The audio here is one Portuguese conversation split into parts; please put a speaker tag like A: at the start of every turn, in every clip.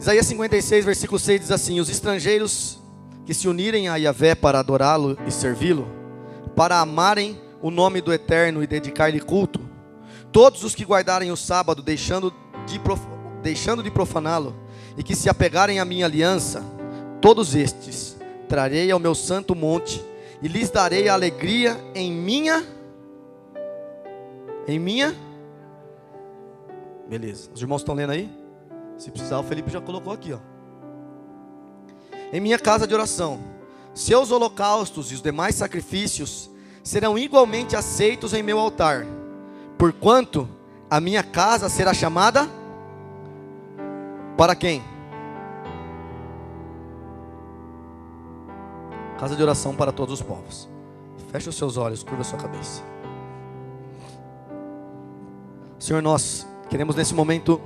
A: Isaías 56, versículo 6 diz assim: os estrangeiros que se unirem a Yahvé para adorá-lo e servi-lo, para amarem o nome do Eterno e dedicar-lhe culto, todos os que guardarem o sábado, deixando de profaná-lo, e que se apegarem à minha aliança, todos estes trarei ao meu santo monte, e lhes darei a alegria em minha. Beleza, os irmãos estão lendo aí? Se precisar, o Felipe já colocou aqui, ó. Em minha casa de oração, seus holocaustos e os demais sacrifícios serão igualmente aceitos em meu altar, porquanto a minha casa será chamada para quem? Casa de oração para todos os povos. Feche os seus olhos, curva a sua cabeça. Senhor, nós queremos nesse momento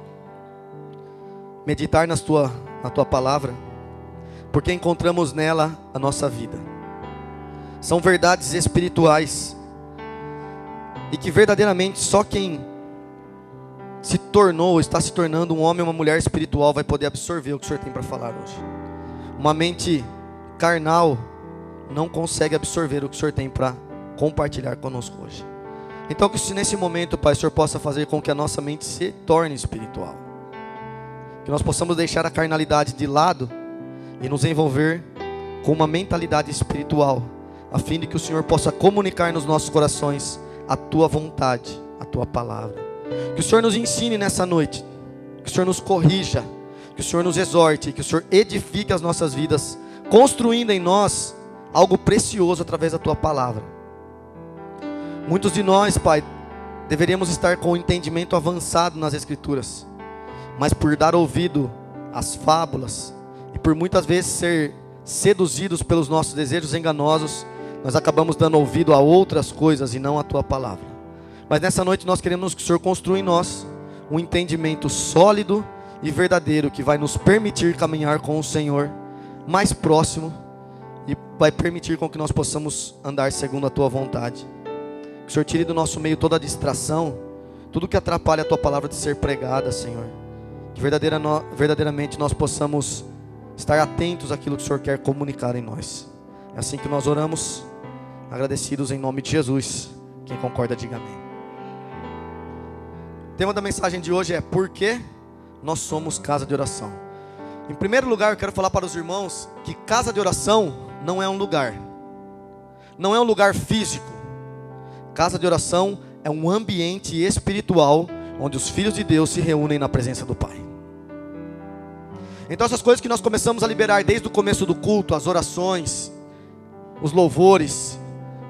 A: meditar na tua palavra, porque encontramos nela a nossa vida. São verdades espirituais, e que verdadeiramente só quem se tornou, está se tornando um homem ou uma mulher espiritual vai poder absorver o que o Senhor tem para falar hoje. Uma mente carnal não consegue absorver o que o Senhor tem para compartilhar conosco hoje. Então que se nesse momento, Pai, o Senhor possa fazer com que a nossa mente se torne espiritual, que nós possamos deixar a carnalidade de lado e nos envolver com uma mentalidade espiritual, a fim de que o Senhor possa comunicar nos nossos corações a Tua vontade, a Tua palavra. Que o Senhor nos ensine nessa noite, que o Senhor nos corrija, que o Senhor nos exorte, que o Senhor edifique as nossas vidas, construindo em nós algo precioso através da Tua palavra. Muitos de nós, Pai, deveríamos estar com o entendimento avançado nas Escrituras, mas por dar ouvido às fábulas, e por muitas vezes ser seduzidos pelos nossos desejos enganosos, nós acabamos dando ouvido a outras coisas e não a Tua palavra. Mas nessa noite nós queremos que o Senhor construa em nós um entendimento sólido e verdadeiro, que vai nos permitir caminhar com o Senhor mais próximo, e vai permitir com que nós possamos andar segundo a Tua vontade. Que o Senhor tire do nosso meio toda a distração, tudo que atrapalha a Tua palavra de ser pregada, Senhor. Que verdadeiramente nós possamos estar atentos àquilo que o Senhor quer comunicar em nós. É assim que nós oramos, agradecidos em nome de Jesus. Quem concorda, diga amém. O tema da mensagem de hoje é: por que nós somos casa de oração? Em primeiro lugar, eu quero falar para os irmãos que casa de oração não é um lugar, não é um lugar físico. Casa de oração é um ambiente espiritual, onde os filhos de Deus se reúnem na presença do Pai. Então essas coisas que nós começamos a liberar desde o começo do culto, as orações, os louvores,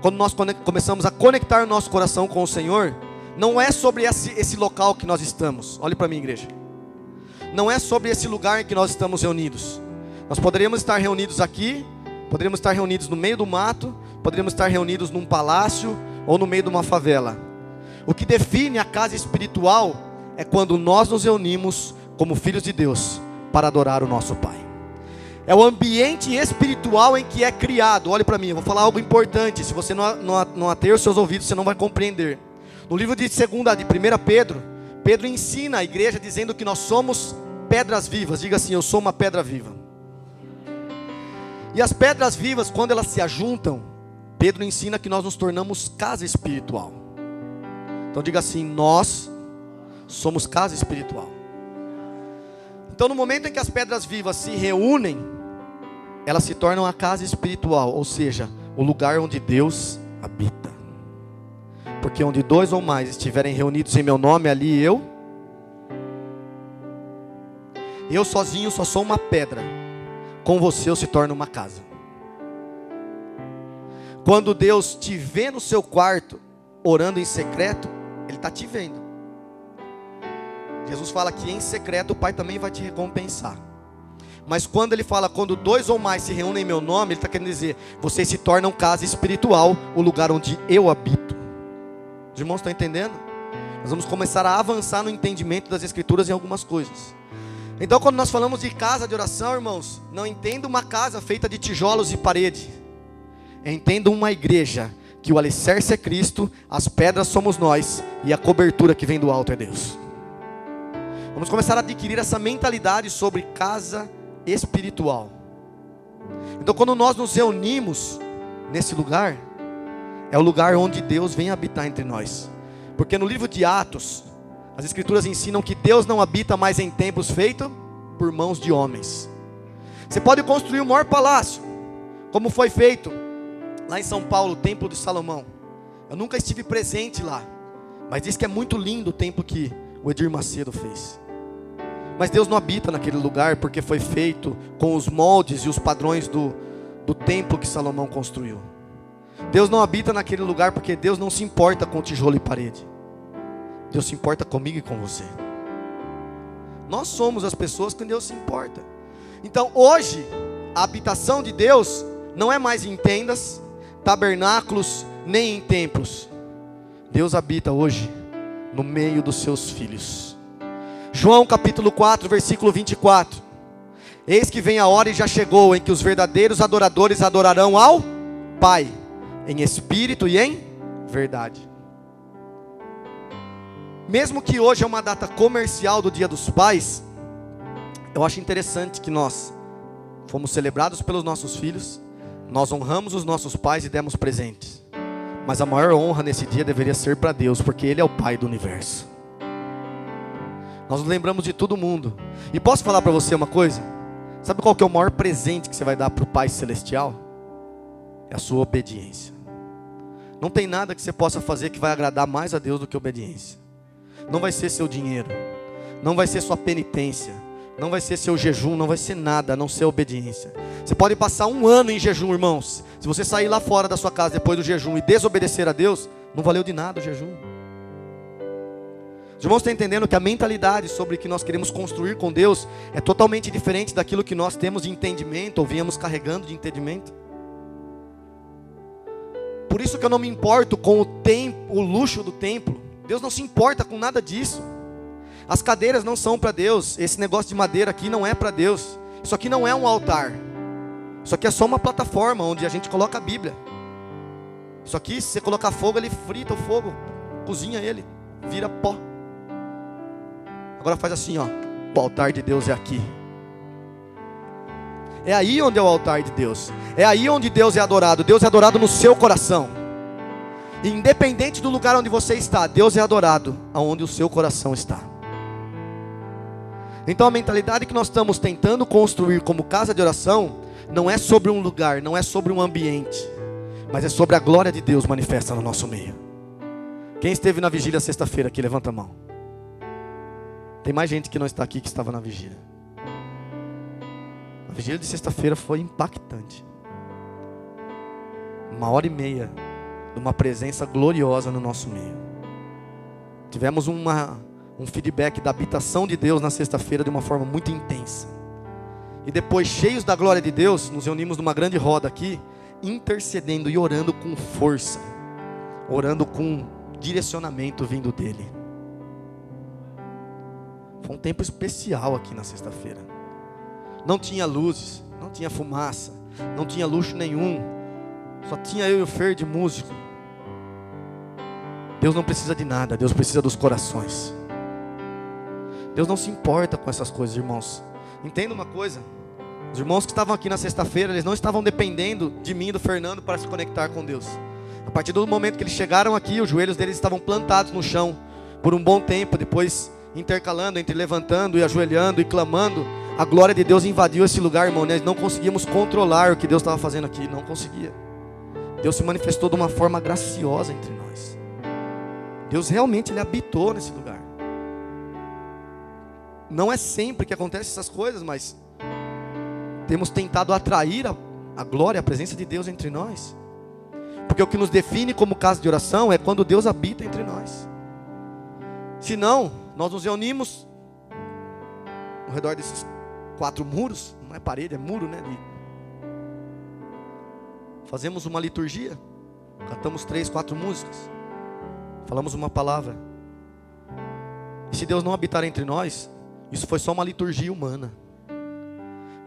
A: quando nós começamos a conectar o nosso coração com o Senhor, não é sobre esse local que nós estamos. Olhe para mim, igreja. Não é sobre esse lugar em que nós estamos reunidos. Nós poderíamos estar reunidos aqui, poderíamos estar reunidos no meio do mato, poderíamos estar reunidos num palácio ou no meio de uma favela. O que define a casa espiritual é quando nós nos reunimos como filhos de Deus para adorar o nosso Pai. É o ambiente espiritual em que é criado. Olhe para mim, eu vou falar algo importante. Se você não ater os seus ouvidos, você não vai compreender. No livro de 1 Pedro, Pedro ensina a igreja dizendo que nós somos pedras vivas. Diga assim: eu sou uma pedra viva. E as pedras vivas, quando elas se ajuntam, Pedro ensina que nós nos tornamos casa espiritual. Então diga assim: nós somos casa espiritual. Então no momento em que as pedras vivas se reúnem, elas se tornam a casa espiritual, ou seja, o lugar onde Deus habita. Porque onde dois ou mais estiverem reunidos em meu nome, ali eu sozinho só sou uma pedra, com você eu se torno uma casa. Quando Deus te vê no seu quarto, orando em secreto, Ele está te vendo. Jesus fala que em secreto o Pai também vai te recompensar. Mas quando Ele fala, quando dois ou mais se reúnem em meu nome, Ele está querendo dizer, vocês se tornam casa espiritual, o lugar onde eu habito. Os irmãos estão entendendo? Nós vamos começar a avançar no entendimento das Escrituras em algumas coisas. Então quando nós falamos de casa de oração, irmãos, não entenda uma casa feita de tijolos e parede. Entenda uma igreja que o alicerce é Cristo, as pedras somos nós, e a cobertura que vem do alto é Deus. Vamos começar a adquirir essa mentalidade sobre casa espiritual. Então, quando nós nos reunimos nesse lugar, é o lugar onde Deus vem habitar entre nós. Porque no livro de Atos, as Escrituras ensinam que Deus não habita mais em templos feitos por mãos de homens. Você pode construir o maior palácio, como foi feito lá em São Paulo, o Templo de Salomão. Eu nunca estive presente lá, mas diz que é muito lindo o templo que o Edir Macedo fez. Mas Deus não habita naquele lugar, porque foi feito com os moldes e os padrões do templo que Salomão construiu. Deus não habita naquele lugar, porque Deus não se importa com tijolo e parede. Deus se importa comigo e com você. Nós somos as pessoas que Deus se importa. Então hoje, a habitação de Deus não é mais em tendas, tabernáculos, nem em templos. Deus habita hoje no meio dos seus filhos. João capítulo 4, versículo 24. Eis que vem a hora e já chegou, em que os verdadeiros adoradores adorarão ao Pai, em espírito e em verdade. Mesmo que hoje é uma data comercial do Dia dos Pais, eu acho interessante que nós fomos celebrados pelos nossos filhos, nós honramos os nossos pais e demos presentes. Mas a maior honra nesse dia deveria ser para Deus, porque Ele é o Pai do universo. Nós nos lembramos de todo mundo. E posso falar para você uma coisa? Sabe qual que é o maior presente que você vai dar para o Pai Celestial? É a sua obediência. Não tem nada que você possa fazer que vai agradar mais a Deus do que obediência. Não vai ser seu dinheiro, não vai ser sua penitência, não vai ser seu jejum, não vai ser nada a não ser obediência. Você pode passar um ano em jejum, irmãos. Se você sair lá fora da sua casa depois do jejum e desobedecer a Deus, não valeu de nada o jejum. Os irmãos estão entendendo que a mentalidade sobre o que nós queremos construir com Deus é totalmente diferente daquilo que nós temos de entendimento, ou viemos carregando de entendimento. Por isso que eu não me importo com o luxo do templo. Deus não se importa com nada disso. As cadeiras não são para Deus. Esse negócio de madeira aqui não é para Deus. Isso aqui não é um altar. Isso aqui é só uma plataforma onde a gente coloca a Bíblia. Isso aqui, se você colocar fogo, ele frita o fogo, cozinha ele, vira pó. Agora faz assim, ó. O altar de Deus é aqui. É aí onde é o altar de Deus. É aí onde Deus é adorado. Deus é adorado no seu coração. Independente do lugar onde você está, Deus é adorado aonde o seu coração está. Então a mentalidade que nós estamos tentando construir como casa de oração não é sobre um lugar, não é sobre um ambiente, mas é sobre a glória de Deus manifesta no nosso meio. Quem esteve na vigília sexta-feira aqui, levanta a mão. Tem mais gente que não está aqui que estava na vigília. A vigília de sexta-feira foi impactante. 1h30 de uma presença gloriosa no nosso meio. Tivemos um feedback da habitação de Deus na sexta-feira de uma forma muito intensa. E depois, cheios da glória de Deus, nos reunimos numa grande roda aqui, intercedendo e orando com força, orando com direcionamento vindo dele. Foi um tempo especial aqui na sexta-feira. Não tinha luzes, não tinha fumaça, não tinha luxo nenhum. Só tinha eu e o Fer de músico. Deus não precisa de nada, Deus precisa dos corações. Deus não se importa com essas coisas, irmãos. Entenda uma coisa. Os irmãos que estavam aqui na sexta-feira, eles não estavam dependendo de mim e do Fernando para se conectar com Deus. A partir do momento que eles chegaram aqui, os joelhos deles estavam plantados no chão por um bom tempo. Depois intercalando entre levantando e ajoelhando e clamando, a glória de Deus invadiu esse lugar, irmão. Nós não conseguíamos controlar o que Deus estava fazendo aqui, não conseguia. Deus se manifestou de uma forma graciosa entre nós. Deus realmente, Ele habitou nesse lugar. Não é sempre que acontecem essas coisas, mas temos tentado atrair a glória, a presença de Deus entre nós. Porque o que nos define como casa de oração é quando Deus habita entre nós. Se não, nós nos reunimos ao redor desses 4 muros, não é parede, é muro, né? Fazemos uma liturgia, cantamos 3, 4 músicas, falamos uma palavra. E se Deus não habitar entre nós, isso foi só uma liturgia humana.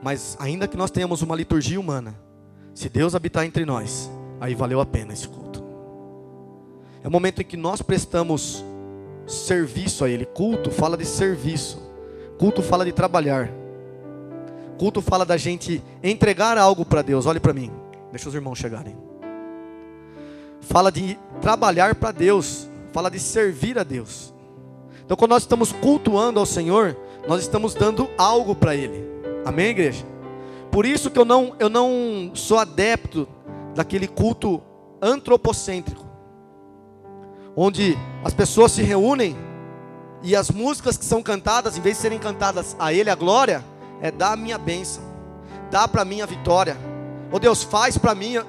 A: Mas ainda que nós tenhamos uma liturgia humana, se Deus habitar entre nós, aí valeu a pena esse culto. É o momento em que nós prestamos serviço a Ele. Culto fala de serviço. culto fala de trabalhar. Culto fala da gente entregar algo para Deus. Olhe para mim, deixa os irmãos chegarem. Fala de trabalhar para Deus, fala de servir a Deus. Então quando nós estamos cultuando ao Senhor, nós estamos dando algo para Ele. Amém, igreja? Por isso que eu não sou adepto daquele culto antropocêntrico, onde as pessoas se reúnem e as músicas que são cantadas, em vez de serem cantadas a Ele a glória, é dar a minha bênção, dá para mim a vitória. Ô Deus, faz para mim. Eu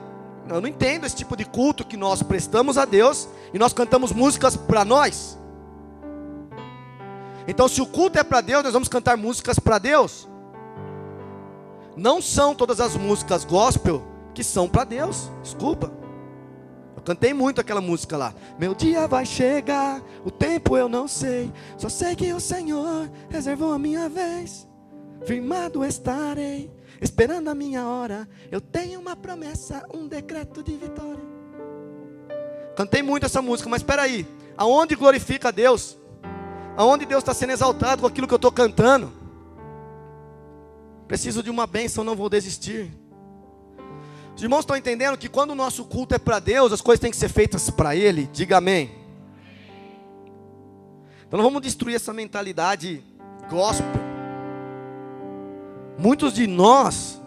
A: não entendo esse tipo de culto que nós prestamos a Deus e nós cantamos músicas para nós. Então se o culto é para Deus, nós vamos cantar músicas para Deus. Não são todas as músicas gospel que são para Deus, desculpa. Eu cantei muito aquela música lá. Meu dia vai chegar, o tempo eu não sei, só sei que o Senhor reservou a minha vez. Firmado estarei, esperando a minha hora. Eu tenho uma promessa, um decreto de vitória. Cantei muito essa música, mas espera aí, aonde glorifica a Deus? Aonde Deus está sendo exaltado com aquilo que eu estou cantando? Preciso de uma bênção, não vou desistir. Os irmãos estão entendendo que quando o nosso culto é para Deus, as coisas têm que ser feitas para Ele? Diga amém. Então não vamos destruir essa mentalidade gospel. Muitos de nós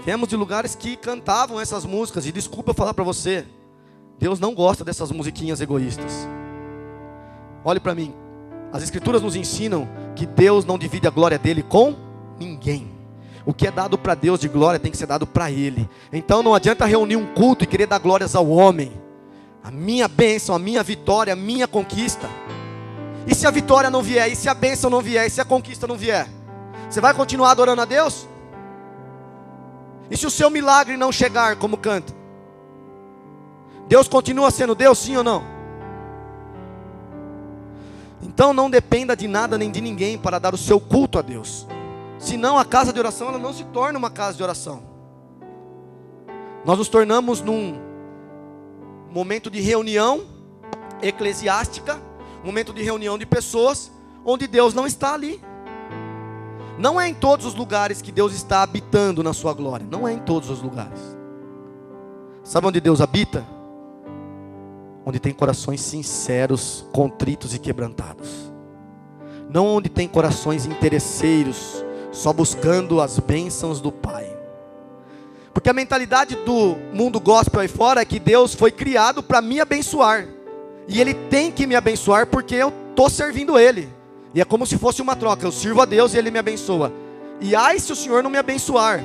A: viemos de lugares que cantavam essas músicas. E desculpa eu falar para você, Deus não gosta dessas musiquinhas egoístas. Olhe para mim, as escrituras nos ensinam que Deus não divide a glória dele com ninguém. O que é dado para Deus de glória tem que ser dado para Ele. Então não adianta reunir um culto e querer dar glórias ao homem. A minha bênção, a minha vitória, a minha conquista. E se a vitória não vier? E se a bênção não vier? E se a conquista não vier? Você vai continuar adorando a Deus? E se o seu milagre não chegar como canta? Deus continua sendo Deus, sim ou não? Então não dependa de nada nem de ninguém para dar o seu culto a Deus. Senão a casa de oração ela não se torna uma casa de oração. Nós nos tornamos num momento de reunião eclesiástica, momento de reunião de pessoas, onde Deus não está ali. Não é em todos os lugares que Deus está habitando na sua glória. Não é em todos os lugares. Sabe onde Deus habita? Onde tem corações sinceros, contritos e quebrantados. Não onde tem corações interesseiros, só buscando as bênçãos do Pai. Porque a mentalidade do mundo gospel aí fora é que Deus foi criado para me abençoar. E Ele tem que me abençoar porque eu estou servindo Ele. E é como se fosse uma troca, eu sirvo a Deus e Ele me abençoa. E ai se o Senhor não me abençoar.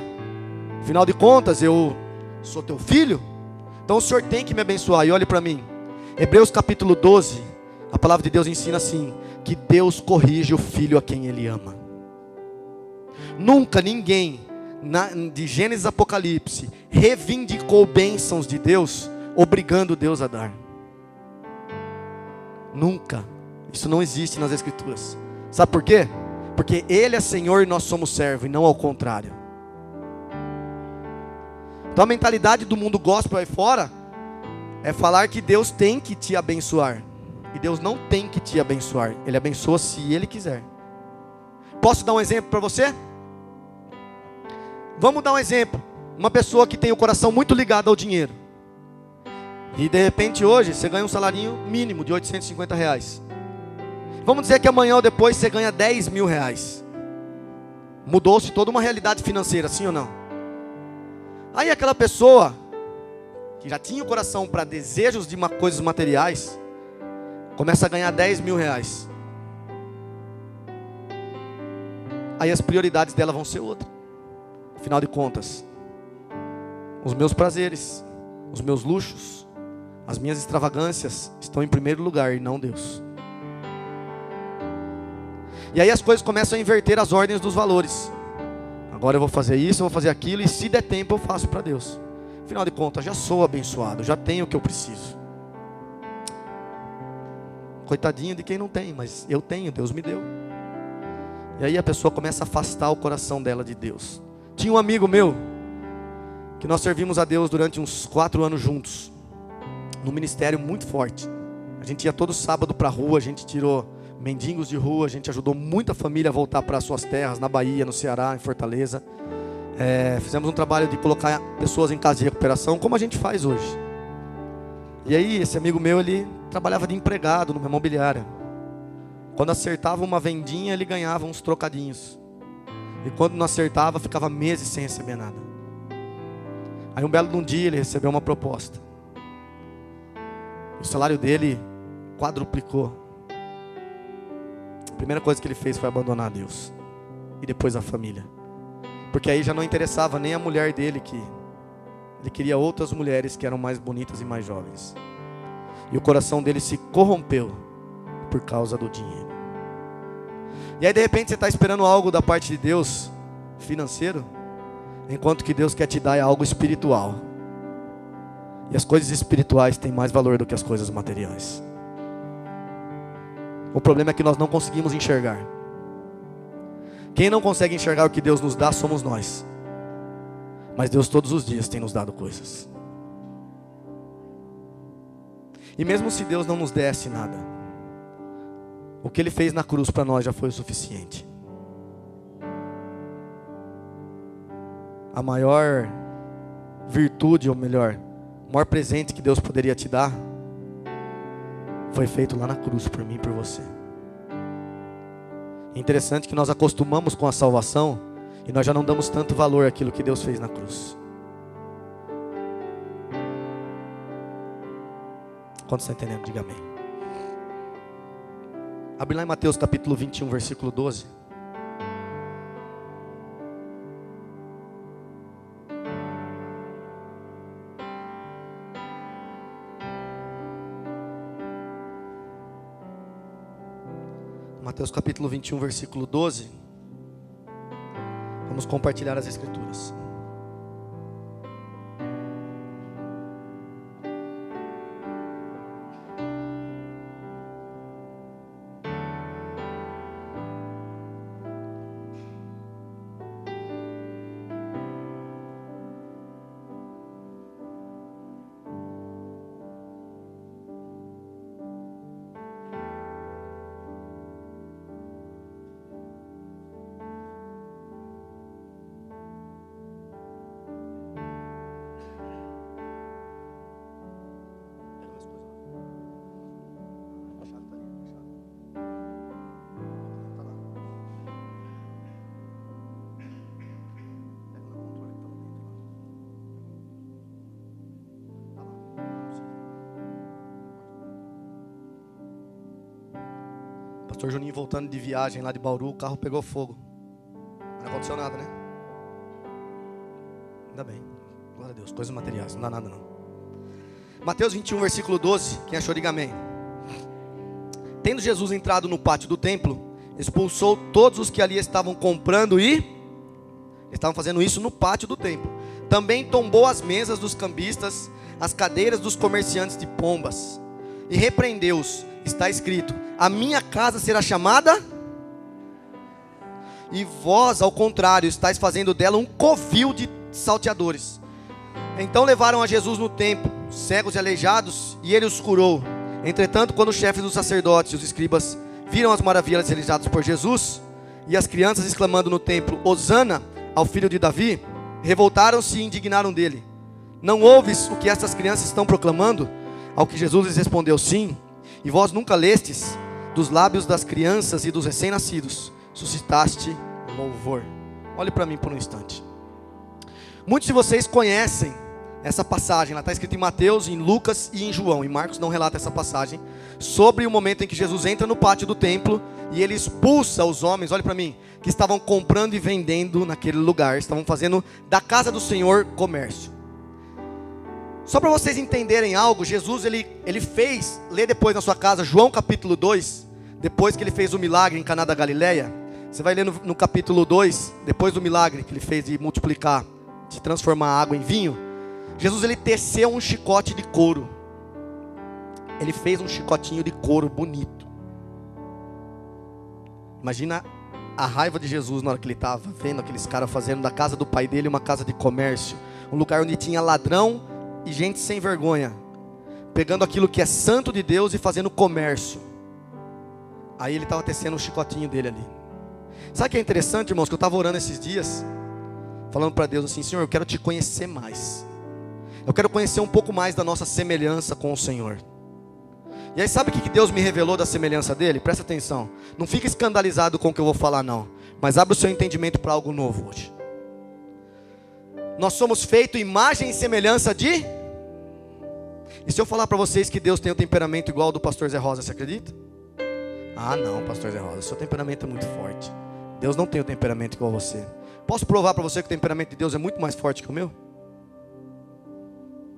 A: Afinal de contas, eu sou teu filho, então o Senhor tem que me abençoar. E olhe para mim, Hebreus capítulo 12, a palavra de Deus ensina assim, que Deus corrige o filho a quem Ele ama. Nunca ninguém, de Gênesis a Apocalipse, reivindicou bênçãos de Deus, obrigando Deus a dar. Nunca. Isso não existe nas Escrituras. Sabe por quê? Porque Ele é Senhor e nós somos servos, e não ao contrário. Então a mentalidade do mundo gospel aí fora é falar que Deus tem que te abençoar. E Deus não tem que te abençoar. Ele abençoa se Ele quiser. Posso dar um exemplo para você? Vamos dar um exemplo. Uma pessoa que tem o coração muito ligado ao dinheiro. E de repente hoje você ganha um salário mínimo de R$850. Vamos dizer que amanhã ou depois você ganha R$10.000. Mudou-se toda uma realidade financeira, sim ou não? Aí aquela pessoa que já tinha o coração para desejos de coisas materiais, começa a ganhar R$10.000. Aí as prioridades dela vão ser outras. Afinal de contas, os meus prazeres, os meus luxos, as minhas extravagâncias estão em primeiro lugar e não Deus. E aí as coisas começam a inverter as ordens dos valores. Agora eu vou fazer isso, eu vou fazer aquilo, e se der tempo eu faço para Deus. Afinal de contas, já sou abençoado, já tenho o que eu preciso. Coitadinho de quem não tem, mas eu tenho, Deus me deu. E aí a pessoa começa a afastar o coração dela de Deus. Tinha um amigo meu, que nós servimos a Deus durante uns 4 anos juntos, num ministério muito forte. A gente ia todo sábado para a rua, a gente tirou mendigos de rua. A gente ajudou muita família a voltar para suas terras, na Bahia, no Ceará, em Fortaleza. Fizemos um trabalho de colocar pessoas em casa de recuperação, como a gente faz hoje. E aí, esse amigo meu, ele trabalhava de empregado numa imobiliária. Quando acertava uma vendinha, ele ganhava uns trocadinhos. E quando não acertava, ficava meses sem receber nada. Aí um belo de um dia, ele recebeu uma proposta. O salário dele quadruplicou. A primeira coisa que ele fez foi abandonar Deus. E depois a família. Porque aí já não interessava nem a mulher dele, que ele queria outras mulheres que eram mais bonitas e mais jovens. E o coração dele se corrompeu por causa do dinheiro. E aí de repente você está esperando algo da parte de Deus, financeiro, enquanto que Deus quer te dar algo espiritual. E as coisas espirituais têm mais valor do que as coisas materiais. O problema é que nós não conseguimos enxergar. Quem não consegue enxergar o que Deus nos dá somos nós. Mas Deus todos os dias tem nos dado coisas. E mesmo se Deus não nos desse nada, o que Ele fez na cruz para nós já foi o suficiente. A maior virtude, ou melhor, o maior presente que Deus poderia te dar, foi feito lá na cruz por mim e por você. É interessante que nós acostumamos com a salvação e nós já não damos tanto valor àquilo que Deus fez na cruz. Quando você está entendendo, diga amém. Abre lá em Mateus capítulo 21, versículo 12. Mateus capítulo 21, versículo 12. Vamos compartilhar as escrituras. Pastor Juninho voltando de viagem lá de Bauru, o carro pegou fogo. Não aconteceu nada, né? Ainda bem. Glória a Deus, coisas materiais, não dá nada não. Mateus 21, versículo 12, quem achou, diga amém. Tendo Jesus entrado no pátio do templo, expulsou todos os que ali estavam comprando e estavam fazendo isso no pátio do templo. Também tombou as mesas dos cambistas, as cadeiras dos comerciantes de pombas, e repreendeu-os. Está escrito: a minha casa será chamada, e vós, ao contrário, estáis fazendo dela um covil de salteadores. Então levaram a Jesus no templo, cegos e aleijados, e ele os curou. Entretanto, quando os chefes dos sacerdotes e os escribas viram as maravilhas realizadas por Jesus, e as crianças exclamando no templo: Hosana ao filho de Davi, revoltaram-se e indignaram dele. Não ouves o que estas crianças estão proclamando? Ao que Jesus lhes respondeu: sim. E vós nunca lestes: dos lábios das crianças e dos recém-nascidos suscitaste louvor. Olhe para mim por um instante. Muitos de vocês conhecem essa passagem. Ela está escrita em Mateus, em Lucas e em João. E Marcos não relata essa passagem, sobre o momento em que Jesus entra no pátio do templo e ele expulsa os homens, olhe para mim, que estavam comprando e vendendo naquele lugar. Estavam fazendo da casa do Senhor comércio. Só para vocês entenderem algo, Jesus ele fez, lê depois na sua casa, João capítulo 2, depois que ele fez o milagre em Caná da Galileia. Você vai ler no capítulo 2, depois do milagre que ele fez de multiplicar, de transformar a água em vinho. Jesus ele teceu um chicote de couro. Ele fez um chicotinho de couro bonito. Imagina a raiva de Jesus na hora que ele estava vendo aqueles caras fazendo da casa do pai dele uma casa de comércio, um lugar onde tinha ladrão e gente sem vergonha, pegando aquilo que é santo de Deus e fazendo comércio. Aí ele estava tecendo o chicotinho dele ali. Sabe o que é interessante, irmãos? Que eu estava orando esses dias, falando para Deus assim: Senhor, eu quero te conhecer mais. Eu quero conhecer um pouco mais da nossa semelhança com o Senhor. E aí sabe o que Deus me revelou da semelhança dele? Presta atenção. Não fica escandalizado com o que eu vou falar não. Mas abre o seu entendimento para algo novo hoje. Nós somos feitos imagem e semelhança de... E se eu falar para vocês que Deus tem um temperamento igual ao do pastor Zé Rosa, você acredita? Ah não, pastor Zé Rosa, seu temperamento é muito forte. Deus não tem o temperamento igual a você. Posso provar para você que o temperamento de Deus é muito mais forte que o meu?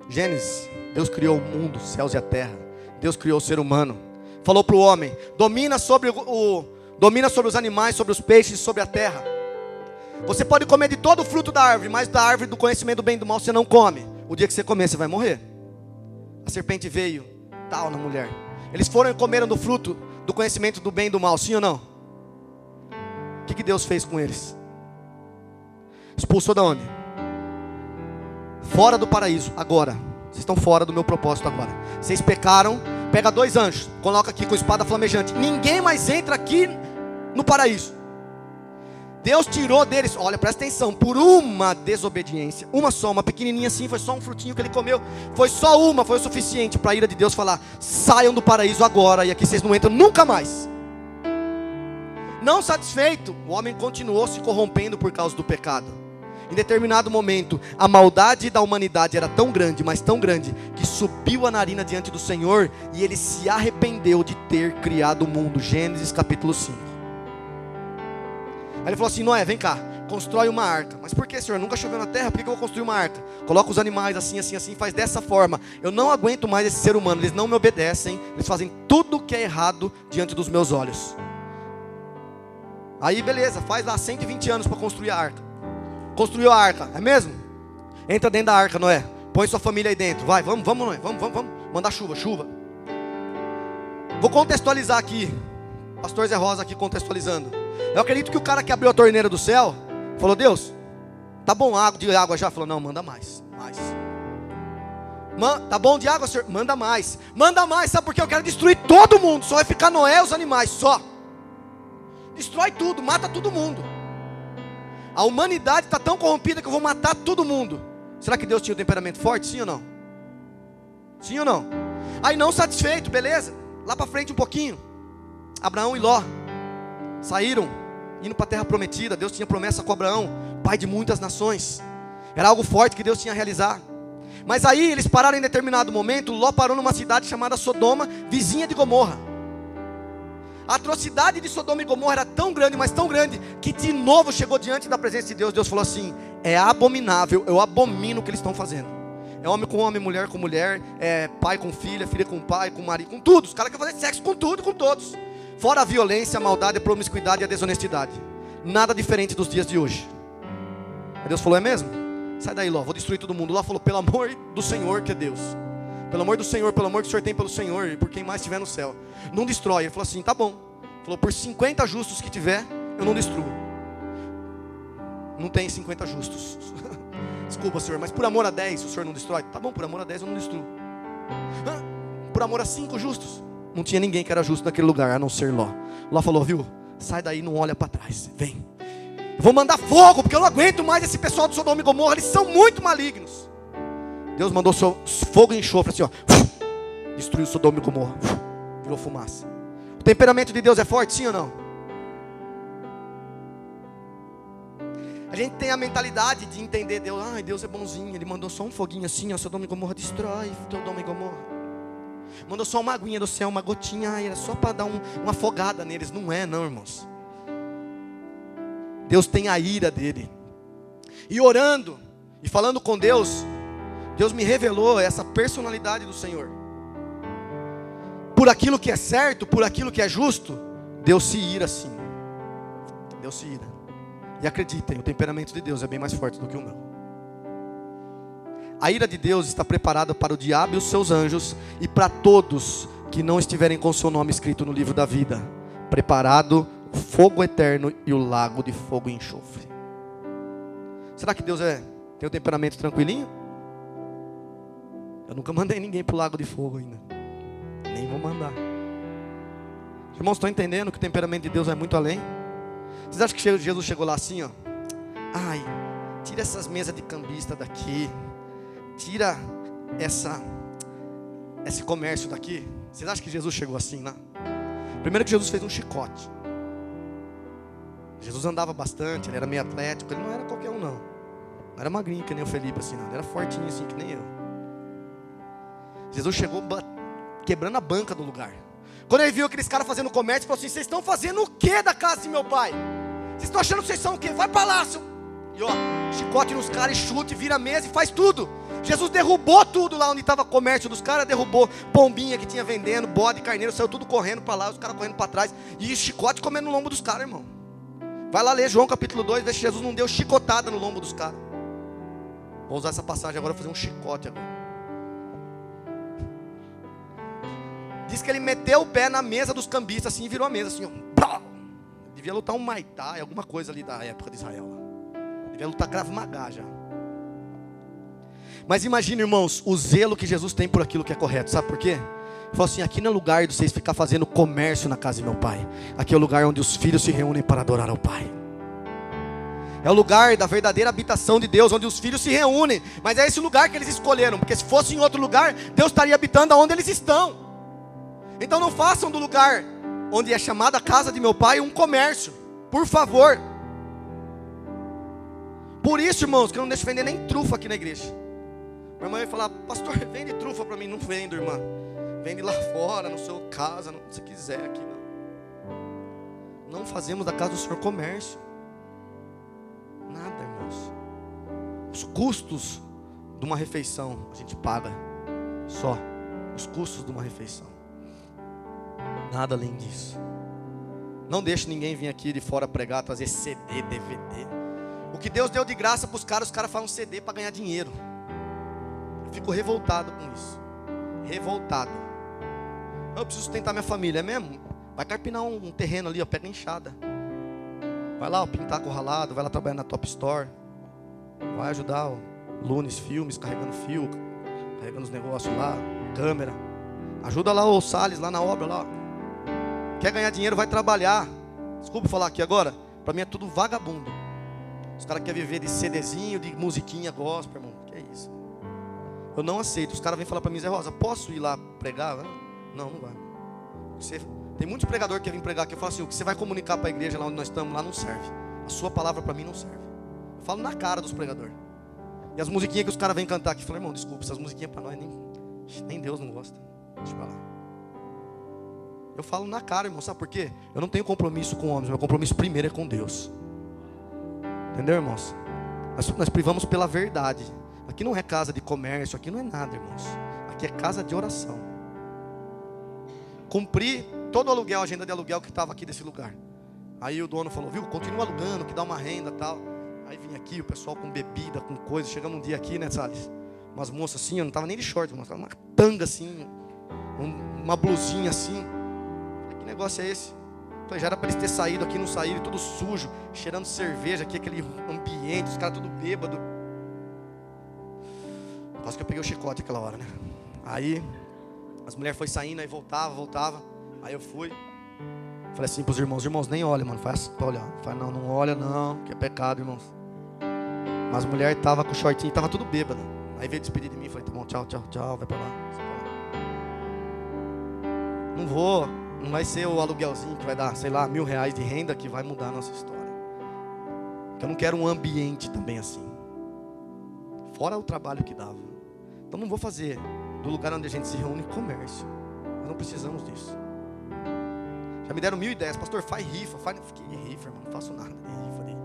A: Gênesis, Deus criou o mundo, os céus e a terra. Deus criou o ser humano. Falou para o homem: domina sobre os animais, sobre os peixes, sobre a terra. Você pode comer de todo o fruto da árvore, mas da árvore do conhecimento do bem e do mal você não come. O dia que você comer, você vai morrer. A serpente veio, tal, na mulher. Eles foram e comeram do fruto do conhecimento do bem e do mal, sim ou não? O que Deus fez com eles? Expulsou da onde? Fora do paraíso, agora. Vocês estão fora do meu propósito agora. Vocês pecaram, pega 2 anjos, coloca aqui com espada flamejante. Ninguém mais entra aqui no paraíso. Deus tirou deles, olha, presta atenção, por uma desobediência, uma só, uma pequenininha assim, foi só um frutinho que ele comeu, foi só uma, foi o suficiente para a ira de Deus falar: saiam do paraíso agora, e aqui vocês não entram nunca mais. Não satisfeito, o homem continuou se corrompendo por causa do pecado. Em determinado momento, a maldade da humanidade era tão grande, mas tão grande, que subiu a narina diante do Senhor, e ele se arrependeu de ter criado o mundo. Gênesis capítulo 5. Aí ele falou assim: Noé, vem cá, constrói uma arca. Mas por que, Senhor? Nunca choveu na terra, por que eu vou construir uma arca? Coloca os animais assim, assim, assim, faz dessa forma. Eu não aguento mais esse ser humano, eles não me obedecem, eles fazem tudo o que é errado diante dos meus olhos. Aí beleza, faz lá 120 anos para construir a arca. Construiu a arca, é mesmo? Entra dentro da arca, Noé, põe sua família aí dentro. Vai, vamos Noé, vamos mandar chuva. Vou contextualizar aqui, pastor Zé Rosa aqui contextualizando. Eu acredito que o cara que abriu a torneira do céu falou: Deus, tá bom de água já? Falou: não, manda mais. Tá bom de água, Senhor? Manda mais, sabe por quê? Eu quero destruir todo mundo. Só vai ficar Noé e os animais, só. Destrói tudo, mata todo mundo. A humanidade está tão corrompida que eu vou matar todo mundo. Será que Deus tinha um temperamento forte? Sim ou não? Sim ou não? Aí não satisfeito, beleza, lá para frente um pouquinho, Abraão e Ló saíram, indo para a terra prometida. Deus tinha promessa com Abraão, pai de muitas nações. Era algo forte que Deus tinha a realizar. Mas aí eles pararam em determinado momento. Ló parou numa cidade chamada Sodoma, vizinha de Gomorra. A atrocidade de Sodoma e Gomorra era tão grande, mas tão grande, que de novo chegou diante da presença de Deus. Deus falou assim: é abominável, eu abomino o que eles estão fazendo. É homem com homem, mulher com mulher, é pai com filha, filha com pai, com marido, com tudo. Os caras querem fazer sexo com tudo e com todos. Fora a violência, a maldade, a promiscuidade e a desonestidade. Nada diferente dos dias de hoje. Aí Deus falou: é mesmo? Sai daí, Ló, vou destruir todo mundo. Ló falou: pelo amor do Senhor que é Deus, pelo amor do Senhor, pelo amor que o Senhor tem pelo Senhor e por quem mais estiver no céu, não destrói. Ele falou assim: tá bom. Falou: por 50 justos que tiver, eu não destruo. Não tem 50 justos. Desculpa, Senhor, mas por amor a 10 o Senhor não destrói? Tá bom, por amor a 10 eu não destruo. Por amor a 5 justos? Não tinha ninguém que era justo naquele lugar, a não ser Ló. Ló falou: viu, sai daí, não olha para trás, vem. Eu vou mandar fogo, porque eu não aguento mais esse pessoal de Sodoma e Gomorra, eles são muito malignos. Deus mandou fogo e enxofre assim, ó, destruiu Sodoma e Gomorra, virou fumaça. O temperamento de Deus é forte, sim ou não? A gente tem a mentalidade de entender Deus: ai, Deus é bonzinho, Ele mandou só um foguinho assim, ó, Sodoma e Gomorra, destrói Sodoma e Gomorra. Mandou só uma aguinha do céu, uma gotinha, ai, era só para dar uma afogada neles. Não é não, irmãos. Deus tem a ira dele. E orando e falando com Deus, Deus me revelou essa personalidade do Senhor. Por aquilo que é certo, por aquilo que é justo, Deus se ira sim. Deus se ira. E acreditem, o temperamento de Deus é bem mais forte do que o meu. A ira de Deus está preparada para o diabo e os seus anjos, e para todos que não estiverem com seu nome escrito no livro da vida. Preparado o fogo eterno e o lago de fogo e enxofre. Será que Deus tem um temperamento tranquilinho? Eu nunca mandei ninguém para o lago de fogo ainda. Nem vou mandar. Irmãos, estão entendendo que o temperamento de Deus é muito além? Vocês acham que Jesus chegou lá assim, ó? Ai, tira essas mesas de cambista daqui. Tira esse comércio daqui. Vocês acham que Jesus chegou assim lá? Primeiro que Jesus fez um chicote. Jesus andava bastante, ele era meio atlético. Ele não era qualquer um não. Não era magrinho que nem o Felipe assim não. Ele era fortinho assim que nem eu. Jesus chegou quebrando a banca do lugar. Quando ele viu aqueles caras fazendo comércio, ele falou assim: vocês estão fazendo o que da casa de meu pai? Vocês estão achando que vocês são o quê? Vai para lá, seu... E ó, chicote nos caras, e chute, vira a mesa e faz tudo. Jesus derrubou tudo lá onde estava o comércio dos caras. Derrubou pombinha que tinha vendendo, bode, carneiro. Saiu tudo correndo para lá, os caras correndo para trás. E chicote comendo no lombo dos caras, irmão. Vai lá ler João capítulo 2, vê se Jesus não deu chicotada no lombo dos caras. Vou usar essa passagem agora, fazer um chicote agora. Diz que ele meteu o pé na mesa dos cambistas assim e virou a mesa assim, ó. Devia lutar um Muay Thai, alguma coisa ali da época de Israel lá. Devia lutar Krav Maga já. Mas imagine, irmãos, o zelo que Jesus tem por aquilo que é correto. Sabe por quê? Ele falou assim: aqui não é lugar de vocês ficar fazendo comércio na casa de meu pai. Aqui é o lugar onde os filhos se reúnem para adorar ao pai. É o lugar da verdadeira habitação de Deus, onde os filhos se reúnem. Mas é esse lugar que eles escolheram, porque se fosse em outro lugar, Deus estaria habitando onde eles estão. Então não façam do lugar onde é chamada a casa de meu pai um comércio, por favor. Por isso, irmãos, que eu não deixo vender nem trufa aqui na igreja. Minha irmã vai falar: pastor, vende trufa para mim. Não vendo, irmã. Vende lá fora, na sua casa, não, se quiser aqui não. Não fazemos da casa do Senhor comércio. Nada, irmãos. Os custos de uma refeição a gente paga. Só os custos de uma refeição. Nada além disso. Não deixe ninguém vir aqui de fora pregar, trazer CD, DVD. O que Deus deu de graça para os caras falam CD para ganhar dinheiro. Eu fico revoltado com isso. Revoltado. Eu preciso sustentar minha família, é mesmo? Vai carpinar um terreno ali, ó, pega a enxada. Vai lá, ó, pintar com ralado, vai lá trabalhar na Top Store. Vai ajudar o Lunes Filmes, carregando fio, carregando os negócios lá, câmera. Ajuda lá o Salles, lá na obra, lá. Quer ganhar dinheiro, vai trabalhar. Desculpa falar aqui agora, para mim é tudo vagabundo. Os caras querem viver de CDzinho, de musiquinha gospel, irmão. Que é isso? Eu não aceito. Os caras vêm falar para mim: Zé Rosa, posso ir lá pregar? Não, não vai. Tem muitos pregadores que vêm pregar aqui. Eu falo assim: o que você vai comunicar para a igreja lá onde nós estamos, lá não serve. A sua palavra para mim não serve. Eu falo na cara dos pregadores. E as musiquinhas que os caras vêm cantar aqui, eu falo: irmão, desculpa, essas musiquinhas para nós nem Deus não gosta. Deixa eu falar. Eu falo na cara, irmão, sabe por quê? Eu não tenho compromisso com homens, meu compromisso primeiro é com Deus. Entendeu, irmãos? Nós privamos pela verdade. Aqui não é casa de comércio, aqui não é nada, irmãos. Aqui é casa de oração. Cumpri todo o aluguel, a agenda de aluguel que estava aqui desse lugar. Aí o dono falou: viu, continua alugando, que dá uma renda e tal. Aí vim aqui, o pessoal com bebida, com coisa. Chegamos um dia aqui, né, Salles? Umas moças assim, eu não estava nem de short, mas estava uma tanga assim, uma blusinha assim. Que negócio é esse? Então já era para eles ter saído aqui, não saíram, tudo sujo, cheirando cerveja aqui, aquele ambiente, os caras tudo bêbado. Quase que eu peguei o chicote aquela hora, né? Aí as mulheres foram saindo, aí voltava. Aí eu fui, falei assim para os irmãos: nem olha, mano, faz olhar. Falei: não olha não, que é pecado, irmãos. Mas as mulheres estavam com o shortinho, estavam tudo bêbado. Aí veio despedir de mim, falei: tá bom, tchau, vai para lá. Não vou. Não vai ser o aluguelzinho que vai dar, sei lá, R$1.000 de renda que vai mudar a nossa história. Porque eu não quero um ambiente também assim. Fora o trabalho que dava. Então não vou fazer do lugar onde a gente se reúne comércio. Nós não precisamos disso. Já me deram 1.000 ideias. Pastor, faz rifa. Que rifa, irmão? Não faço nada de rifa ali.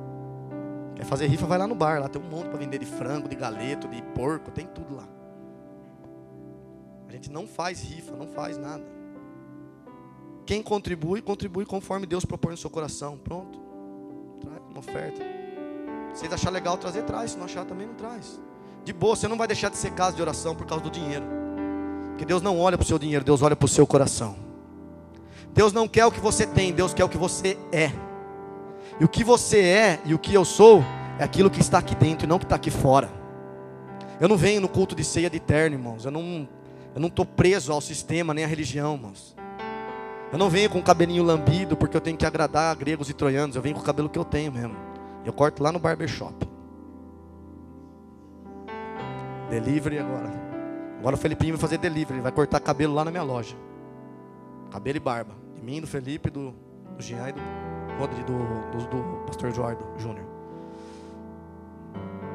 A: Quer fazer rifa, vai lá no bar. Lá tem um monte para vender de frango, de galeto, de porco. Tem tudo lá. A gente não faz rifa, não faz nada. Quem contribui conforme Deus propõe no seu coração. Pronto. Traz uma oferta. Se vocês acharem legal trazer, traz. Se não achar, também não traz. De boa, você não vai deixar de ser casa de oração por causa do dinheiro. Porque Deus não olha para o seu dinheiro, Deus olha para o seu coração. Deus não quer o que você tem, Deus quer o que você é. E o que você é e o que eu sou é aquilo que está aqui dentro e não que está aqui fora. Eu não venho no culto de ceia de terno, irmãos. Eu não estou preso ao sistema nem à religião, irmãos. Eu não venho com o cabelinho lambido porque eu tenho que agradar gregos e troianos. Eu venho com o cabelo que eu tenho mesmo. Eu corto lá no barbershop. Delivery agora. Agora o Felipinho vai fazer delivery. Ele vai cortar cabelo lá na minha loja. Cabelo e barba. De mim, do Felipe, do Jean e do pastor Eduardo Júnior.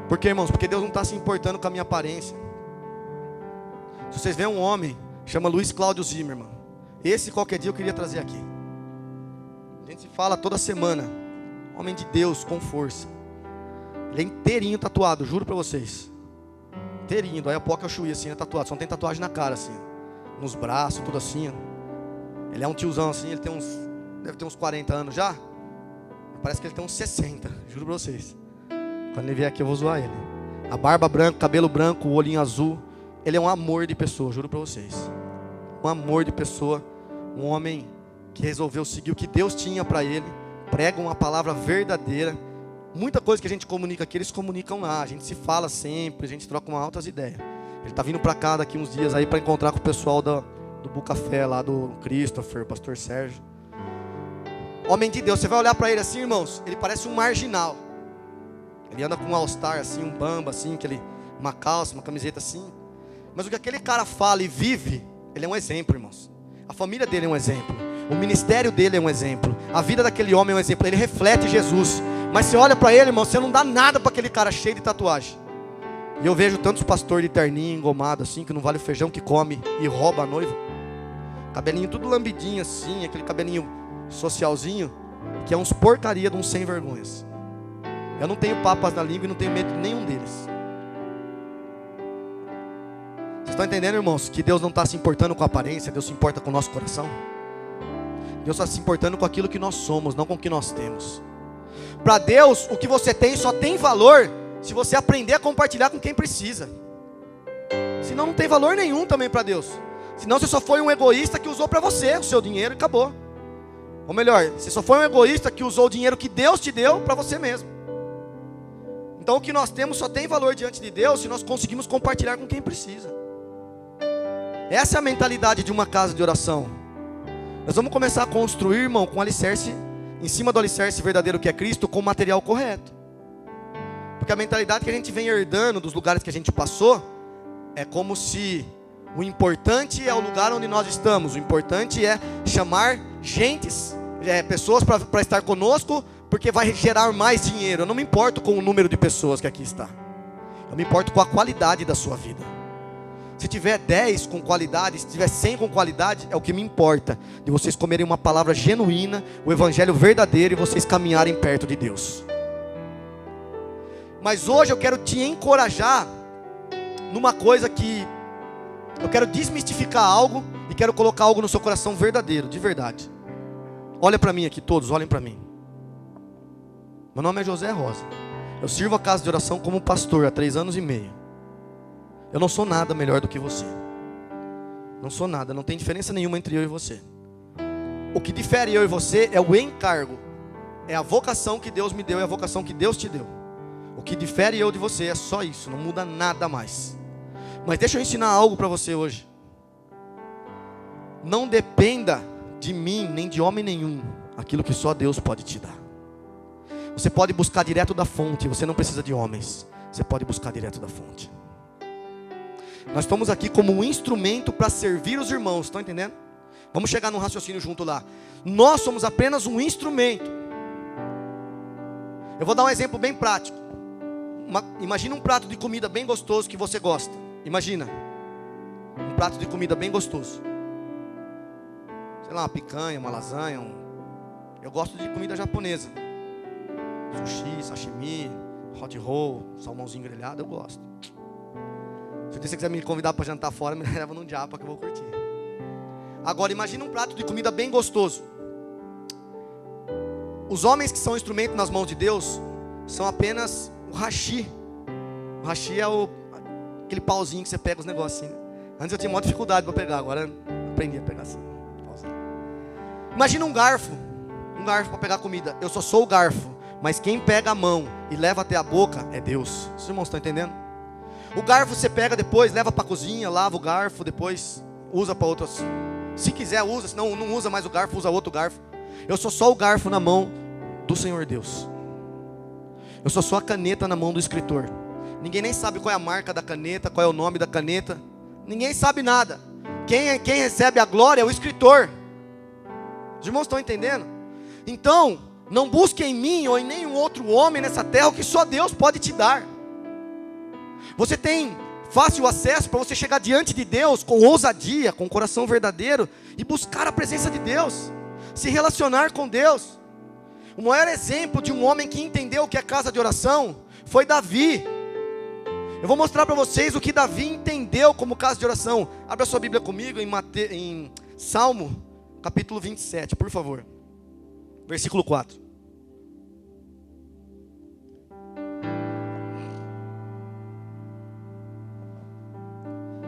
A: Por quê, irmãos? Porque Deus não está se importando com a minha aparência. Se vocês veem um homem, chama Luiz Cláudio Zimmermann. Esse qualquer dia eu queria trazer aqui. A gente se fala toda semana. Homem de Deus, com força. Ele é inteirinho tatuado, juro pra vocês. Inteirinho, do Ayapoca ao Chuí, assim, é tatuado. Só não tem tatuagem na cara, assim. Nos braços, tudo assim. Ele é um tiozão, assim, ele tem deve ter uns 40 anos já. Parece que ele tem uns 60, juro pra vocês. Quando ele vier aqui eu vou zoar ele. A barba branca, cabelo branco, o olhinho azul. Ele é um amor de pessoa, juro pra vocês. Um amor de pessoa. Um homem que resolveu seguir o que Deus tinha para ele. Prega uma palavra verdadeira. Muita coisa que a gente comunica aqui, eles comunicam lá. A gente se fala sempre, a gente troca uma altas ideias. Ele está vindo para cá daqui uns dias aí para encontrar com o pessoal do Bucafé lá, do Christopher, pastor Sérgio. Homem de Deus, você vai olhar para ele assim, irmãos, ele parece um marginal. Ele anda com um all-star assim, um bamba assim, uma calça, uma camiseta assim. Mas o que aquele cara fala e vive, ele é um exemplo, irmãos. A família dele é um exemplo. O ministério dele é um exemplo. A vida daquele homem é um exemplo. Ele reflete Jesus. Mas você olha para ele, irmão, você não dá nada para aquele cara cheio de tatuagem. E eu vejo tantos pastores de terninho, engomado assim, que não vale o feijão que come e rouba a noiva. Cabelinho tudo lambidinho assim, aquele cabelinho socialzinho, que é uns porcaria de uns sem vergonhas. Eu não tenho papas na língua e não tenho medo de nenhum deles. Vocês estão entendendo, irmãos, que Deus não está se importando com a aparência, Deus se importa com o nosso coração? Deus está se importando com aquilo que nós somos, não com o que nós temos. Para Deus, o que você tem só tem valor se você aprender a compartilhar com quem precisa. Senão não tem valor nenhum também para Deus. Senão você só foi um egoísta que usou para você o seu dinheiro e acabou. Ou melhor, você só foi um egoísta que usou o dinheiro que Deus te deu para você mesmo. Então o que nós temos só tem valor diante de Deus se nós conseguimos compartilhar com quem precisa. Essa é a mentalidade de uma casa de oração. Nós vamos começar a construir, irmão, com alicerce, em cima do alicerce verdadeiro que é Cristo, com o material correto. Porque a mentalidade que a gente vem herdando dos lugares que a gente passou, é como se o importante é o lugar onde nós estamos. O importante é chamar pessoas para estar conosco, porque vai gerar mais dinheiro. Eu não me importo com o número de pessoas que aqui está. Eu me importo com a qualidade da sua vida. Se tiver 10 com qualidade, se tiver 100 com qualidade, é o que me importa. De vocês comerem uma palavra genuína, o evangelho verdadeiro, e vocês caminharem perto de Deus. Mas hoje eu quero te encorajar numa coisa que eu quero desmistificar algo e quero colocar algo no seu coração verdadeiro, de verdade. Olha para mim aqui, todos, olhem para mim. Meu nome é José Rosa. Eu sirvo a casa de oração como pastor há 3 anos e meio. Eu não sou nada melhor do que você. Não sou nada, não tem diferença nenhuma entre eu e você. O que difere eu e você é o encargo. É a vocação que Deus me deu e a vocação que Deus te deu. O que difere eu de você é só isso, não muda nada mais. Mas deixa eu ensinar algo para você hoje. Não dependa de mim, nem de homem nenhum, aquilo que só Deus pode te dar. Você pode buscar direto da fonte, você não precisa de homens. Você pode buscar direto da fonte. Nós estamos aqui como um instrumento para servir os irmãos, estão entendendo? Vamos chegar num raciocínio junto lá. Nós somos apenas um instrumento. Eu vou dar um exemplo bem prático. Imagina um prato de comida bem gostoso que você gosta. Imagina um prato de comida bem gostoso. Sei lá, uma picanha, uma lasanha. Eu gosto de comida japonesa. Sushi, sashimi, hot roll, salmãozinho grelhado, eu gosto. Se você quiser me convidar para jantar fora, me leva num japa que eu vou curtir. Agora imagina um prato de comida bem gostoso. Os homens que são instrumento nas mãos de Deus são apenas o hashi. O hashi é aquele pauzinho que você pega os negocinhos. Antes eu tinha muita dificuldade para pegar, agora eu aprendi a pegar assim. Imagina um garfo para pegar comida. Eu só sou o garfo, mas quem pega a mão e leva até a boca é Deus. Os irmãos estão entendendo? O garfo você pega depois, leva para a cozinha, lava o garfo, depois usa para outras. Se quiser usa, senão não usa mais o garfo, usa outro garfo. Eu sou só o garfo na mão do Senhor Deus. Eu sou só a caneta na mão do escritor. Ninguém nem sabe qual é a marca da caneta, qual é o nome da caneta. Ninguém sabe nada. Quem recebe a glória é o escritor. Os irmãos estão entendendo? Então, não busque em mim ou em nenhum outro homem nessa terra o que só Deus pode te dar. Você tem fácil acesso para você chegar diante de Deus com ousadia, com um coração verdadeiro e buscar a presença de Deus, se relacionar com Deus. O maior exemplo de um homem que entendeu o que é casa de oração foi Davi. Eu vou mostrar para vocês o que Davi entendeu como casa de oração. Abra sua Bíblia comigo em Salmo, capítulo 27, por favor. Versículo 4.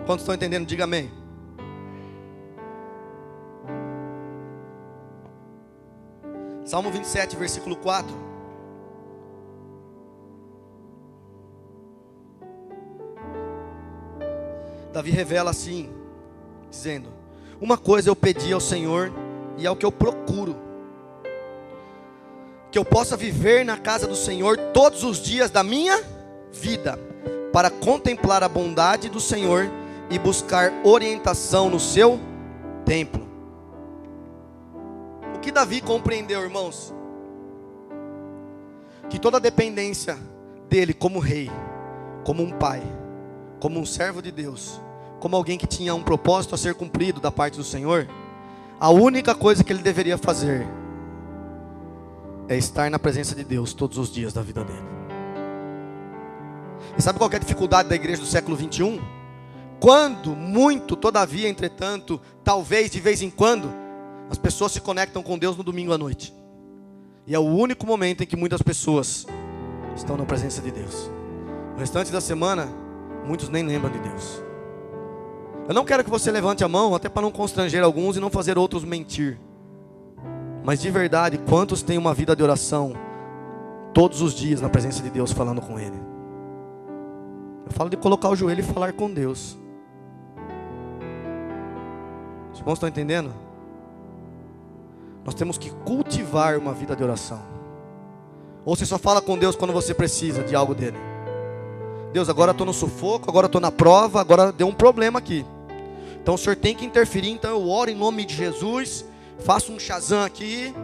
A: Quantos estão entendendo? Diga amém. Salmo 27, versículo 4. Davi revela assim, dizendo: uma coisa eu pedi ao Senhor, e é o que eu procuro, que eu possa viver na casa do Senhor todos os dias da minha vida, para contemplar a bondade do Senhor e buscar orientação no seu templo. O que Davi compreendeu, irmãos? Que toda a dependência dele como rei, como um pai, como um servo de Deus, como alguém que tinha um propósito a ser cumprido da parte do Senhor, a única coisa que ele deveria fazer é estar na presença de Deus todos os dias da vida dele. E sabe qual que é a dificuldade da igreja do século 21? Quando, muito, todavia, entretanto, talvez, de vez em quando, as pessoas se conectam com Deus no domingo à noite. E é o único momento em que muitas pessoas estão na presença de Deus. O restante da semana, muitos nem lembram de Deus. Eu não quero que você levante a mão, até para não constranger alguns e não fazer outros mentir. Mas de verdade, quantos têm uma vida de oração todos os dias na presença de Deus, falando com Ele? Eu falo de colocar o joelho e falar com Deus. Os irmãos estão entendendo? Nós temos que cultivar uma vida de oração. Ou você só fala com Deus quando você precisa de algo dele? Deus, agora eu estou no sufoco, agora eu estou na prova, agora deu um problema aqui. Então o Senhor tem que interferir, então eu oro em nome de Jesus, faço um Shazam aqui,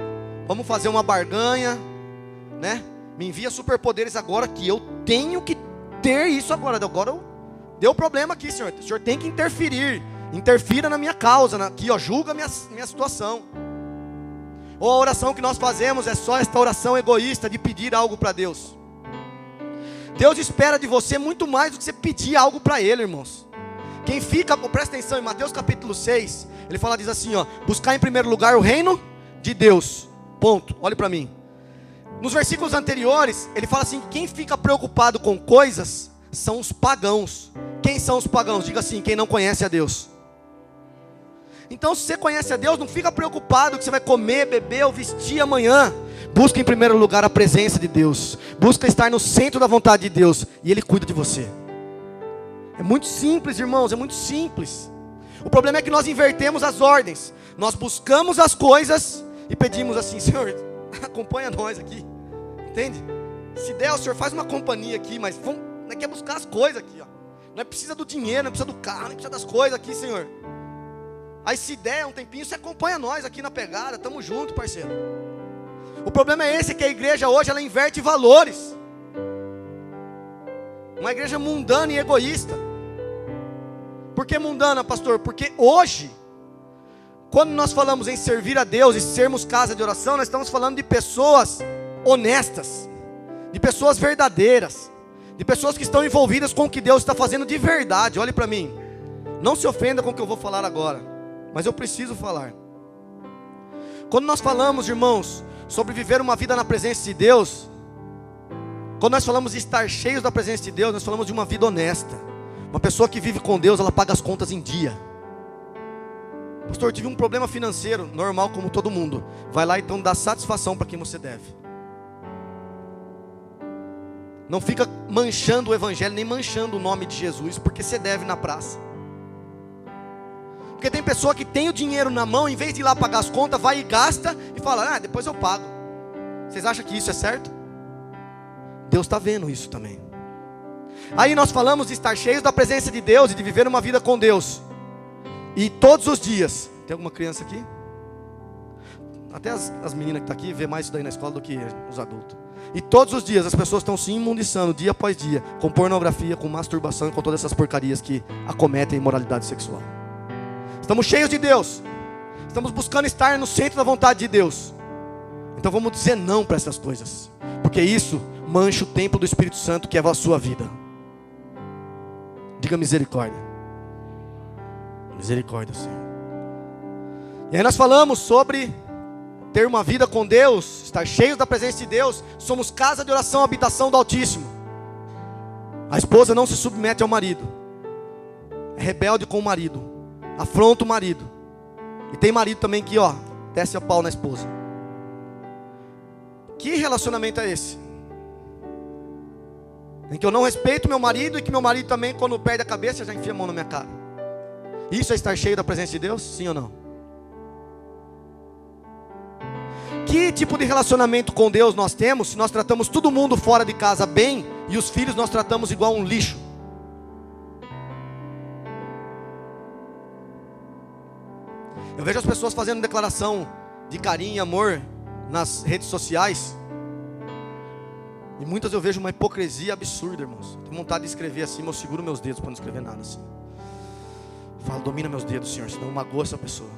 A: vamos fazer uma barganha, né? Me envia superpoderes agora que eu tenho que ter isso agora. Agora deu problema aqui, Senhor. O Senhor tem que interferir. Interfira na minha causa, aqui, ó, julga a minha situação. Ou a oração que nós fazemos é só esta oração egoísta de pedir algo para Deus. Deus espera de você muito mais do que você pedir algo para Ele, irmãos. Quem fica, presta atenção, em Mateus capítulo 6, ele fala, diz assim, ó: buscar em primeiro lugar o reino de Deus, ponto, olhe para mim. Nos versículos anteriores, ele fala assim, quem fica preocupado com coisas, são os pagãos. Quem são os pagãos? Diga assim, quem não conhece a Deus. Então se você conhece a Deus, não fica preocupado que você vai comer, beber ou vestir amanhã. Busca em primeiro lugar a presença de Deus. Busca estar no centro da vontade de Deus, e Ele cuida de você. É muito simples, irmãos, é muito simples. O problema é que nós invertemos as ordens. Nós buscamos as coisas e pedimos assim, Senhor, acompanha nós aqui. Entende? Se der, o Senhor faz uma companhia aqui, mas vamos, não quer buscar as coisas aqui, ó. Não precisa do dinheiro, não precisa do carro, não precisa das coisas aqui, Senhor. Aí se der um tempinho, você acompanha nós aqui na pegada, tamo junto, parceiro. O problema é esse, que a igreja hoje, ela inverte valores. Uma igreja mundana e egoísta. Por que mundana, pastor? Porque hoje, quando nós falamos em servir a Deus e sermos casa de oração, nós estamos falando de pessoas honestas, de pessoas verdadeiras, de pessoas que estão envolvidas com o que Deus está fazendo de verdade. Olhe para mim, não se ofenda com o que eu vou falar agora, mas eu preciso falar. Quando nós falamos, irmãos, sobre viver uma vida na presença de Deus, quando nós falamos de estar cheios da presença de Deus, nós falamos de uma vida honesta. Uma pessoa que vive com Deus, ela paga as contas em dia. Pastor, eu tive um problema financeiro, normal como todo mundo. Vai lá então dar satisfação para quem você deve. Não fica manchando o evangelho, nem manchando o nome de Jesus, porque você deve na praça. Porque tem pessoa que tem o dinheiro na mão, em vez de ir lá pagar as contas, vai e gasta e fala, depois eu pago. Vocês acham que isso é certo? Deus está vendo isso também. Aí nós falamos de estar cheios da presença de Deus e de viver uma vida com Deus. E todos os dias, tem alguma criança aqui? Até as meninas que estão aqui vê mais isso daí na escola do que os adultos. E todos os dias as pessoas estão se imundiçando, dia após dia, com pornografia, com masturbação e com todas essas porcarias que acometem imoralidade sexual. Estamos cheios de Deus. Estamos buscando estar no centro da vontade de Deus. Então vamos dizer não para essas coisas, porque isso mancha o templo do Espírito Santo, que é a sua vida. Diga misericórdia. Misericórdia, Senhor. E aí nós falamos sobre ter uma vida com Deus, estar cheios da presença de Deus. Somos casa de oração, habitação do Altíssimo. A esposa não se submete ao marido, é rebelde com o marido, afronta o marido. E tem marido também que desce a pau na esposa. Que relacionamento é esse? Em que eu não respeito meu marido e que meu marido também, quando perde a cabeça, já enfia a mão na minha cara. Isso é estar cheio da presença de Deus? Sim ou não? Que tipo de relacionamento com Deus nós temos se nós tratamos todo mundo fora de casa bem e os filhos nós tratamos igual um lixo? Eu vejo as pessoas fazendo declaração de carinho e amor nas redes sociais. E muitas eu vejo uma hipocrisia absurda, irmãos. Tenho vontade de escrever assim, mas eu seguro meus dedos para não escrever nada assim. Falo, domina meus dedos, Senhor, senão eu magoo essa pessoa.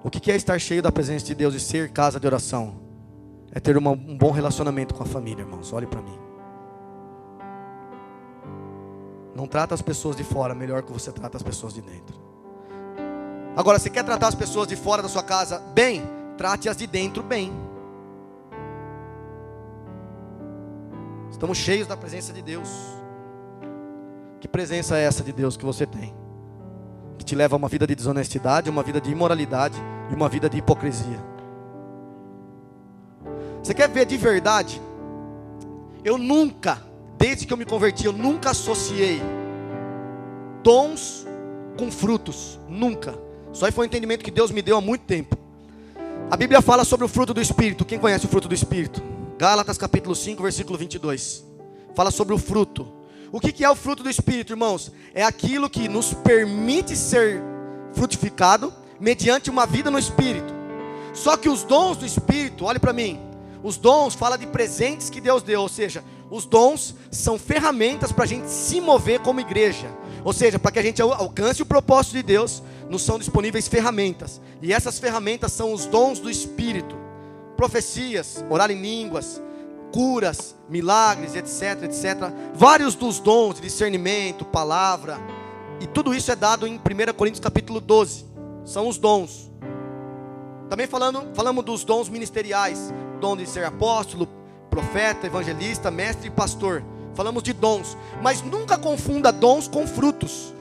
A: O que é estar cheio da presença de Deus e ser casa de oração? É ter um bom relacionamento com a família, irmãos. Olhe para mim. Não trata as pessoas de fora melhor que você trata as pessoas de dentro. Agora, você quer tratar as pessoas de fora da sua casa bem? Trate-as de dentro bem. Estamos cheios da presença de Deus. Que presença é essa de Deus que você tem? Que te leva a uma vida de desonestidade, uma vida de imoralidade e uma vida de hipocrisia. Você quer ver de verdade? Eu nunca, desde que eu me converti, eu nunca associei dons com frutos. Nunca. Só foi um entendimento que Deus me deu há muito tempo. A Bíblia fala sobre o fruto do Espírito. Quem conhece o fruto do Espírito? Gálatas capítulo 5, versículo 22. Fala sobre o fruto. O que é o fruto do Espírito, irmãos? É aquilo que nos permite ser frutificado mediante uma vida no Espírito. Só que os dons do Espírito, olhe para mim, os dons fala de presentes que Deus deu, ou seja, os dons são ferramentas para a gente se mover como igreja. Ou seja, para que a gente alcance o propósito de Deus, nos são disponíveis ferramentas. E essas ferramentas são os dons do Espírito. Profecias, orar em línguas, curas, milagres, etc, etc. Vários dos dons de discernimento, palavra. E tudo isso é dado em 1 Coríntios capítulo 12. São os dons. Também falamos dos dons ministeriais. Dom de ser apóstolo, profeta, evangelista, mestre e pastor. Falamos de dons. Mas nunca confunda dons com frutos.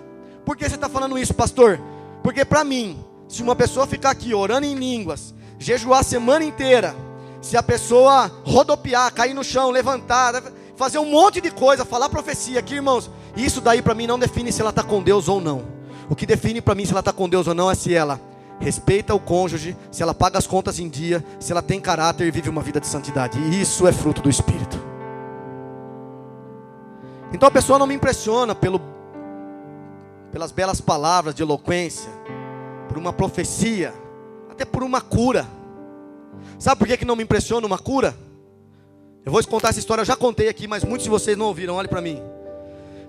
A: Por que você está falando isso, pastor? Porque para mim, se uma pessoa ficar aqui orando em línguas, jejuar a semana inteira, se a pessoa rodopiar, cair no chão, levantar, fazer um monte de coisa, falar profecia aqui, irmãos, isso daí para mim não define se ela está com Deus ou não. O que define para mim se ela está com Deus ou não é se ela respeita o cônjuge, se ela paga as contas em dia, se ela tem caráter e vive uma vida de santidade. E isso é fruto do Espírito. Então a pessoa não me impressiona pelas belas palavras de eloquência, por uma profecia, até por uma cura. Sabe por que não me impressiona uma cura? Eu vou contar essa história, eu já contei aqui, mas muitos de vocês não ouviram, olhe para mim.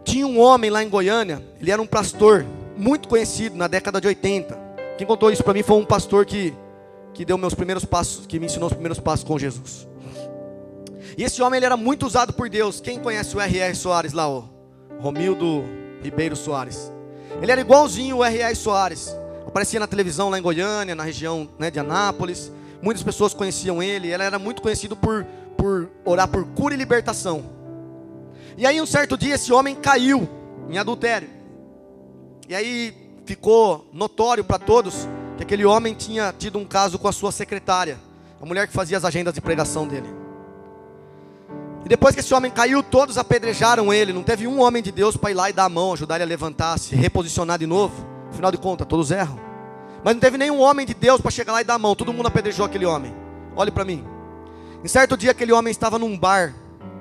A: Tinha um homem lá em Goiânia, ele era um pastor muito conhecido na década de 80. Quem contou isso para mim foi um pastor que deu meus primeiros passos, que me ensinou os primeiros passos com Jesus. E esse homem ele era muito usado por Deus. Quem conhece o R.R. Soares lá, o Romildo Ribeiro Soares? Ele era igualzinho o R.R. Soares. Aparecia na televisão lá em Goiânia, na região, de Anápolis. Muitas pessoas conheciam ele. Ele era muito conhecido por orar por cura e libertação. E aí um certo dia esse homem caiu em adultério. E aí ficou notório para todos que aquele homem tinha tido um caso com a sua secretária, a mulher que fazia as agendas de pregação dele. E depois que esse homem caiu, todos apedrejaram ele. Não teve um homem de Deus para ir lá e dar a mão, ajudar ele a levantar, se reposicionar de novo. Afinal de contas, todos erram. Mas não teve nenhum homem de Deus para chegar lá e dar a mão. Todo mundo apedrejou aquele homem. Olhe para mim. Em certo dia, aquele homem estava num bar,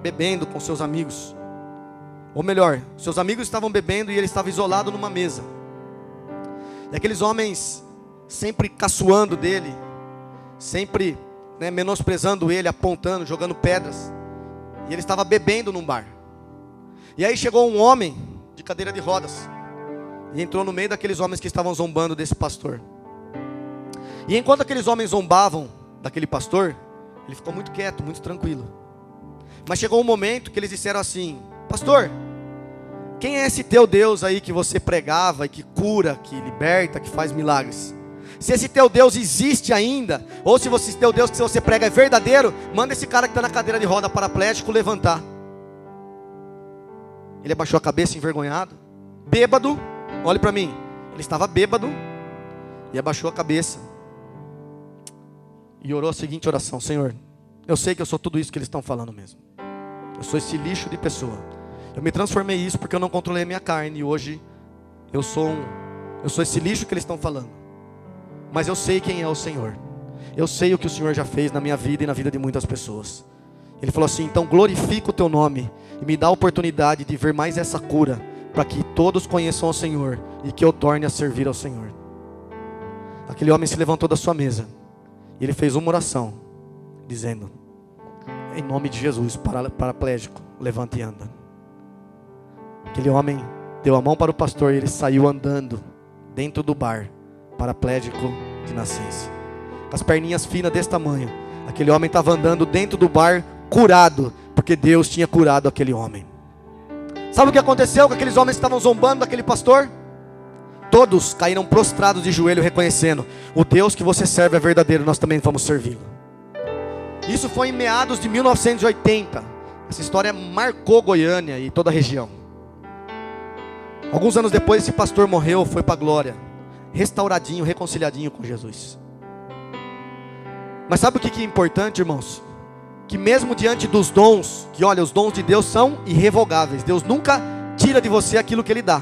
A: bebendo com seus amigos. Ou melhor, seus amigos estavam bebendo e ele estava isolado numa mesa. E aqueles homens sempre caçoando dele, sempre menosprezando ele, apontando, jogando pedras. E ele estava bebendo num bar. E aí chegou um homem de cadeira de rodas e entrou no meio daqueles homens que estavam zombando desse pastor. E enquanto aqueles homens zombavam daquele pastor, ele ficou muito quieto, muito tranquilo. Mas chegou um momento que eles disseram assim: pastor, quem é esse teu Deus aí que você pregava e que cura, que liberta, que faz milagres? Se esse teu Deus existe ainda, ou se esse teu Deus que você prega é verdadeiro, manda esse cara que está na cadeira de roda paraplégico levantar. Ele abaixou a cabeça envergonhado, bêbado. Olhe para mim, ele estava bêbado e abaixou a cabeça e orou a seguinte oração: Senhor, eu sei que eu sou tudo isso que eles estão falando mesmo. Eu sou esse lixo de pessoa. Eu me transformei isso porque eu não controlei a minha carne. E hoje eu sou esse lixo que eles estão falando. Mas eu sei quem é o Senhor. Eu sei o que o Senhor já fez na minha vida e na vida de muitas pessoas. Ele falou assim: então glorifica o teu nome e me dá a oportunidade de ver mais essa cura, para que todos conheçam o Senhor e que eu torne a servir ao Senhor. Aquele homem se levantou da sua mesa e ele fez uma oração, dizendo: em nome de Jesus, paraplégico, levanta e anda. Aquele homem deu a mão para o pastor e ele saiu andando dentro do bar, paraplégico de nascença, com as perninhas finas desse tamanho. Aquele homem estava andando dentro do bar curado, porque Deus tinha curado aquele homem. Sabe o que aconteceu com aqueles homens que estavam zombando daquele pastor? Todos caíram prostrados de joelho, reconhecendo: o Deus que você serve é verdadeiro, nós também vamos servi-lo. Isso foi em meados de 1980. Essa história marcou Goiânia e toda a região. Alguns anos depois, esse pastor morreu, foi para a glória, restauradinho, reconciliadinho com Jesus. Mas sabe o que é importante, irmãos? Que mesmo diante dos dons, que olha, os dons de Deus são irrevogáveis. Deus nunca tira de você aquilo que Ele dá.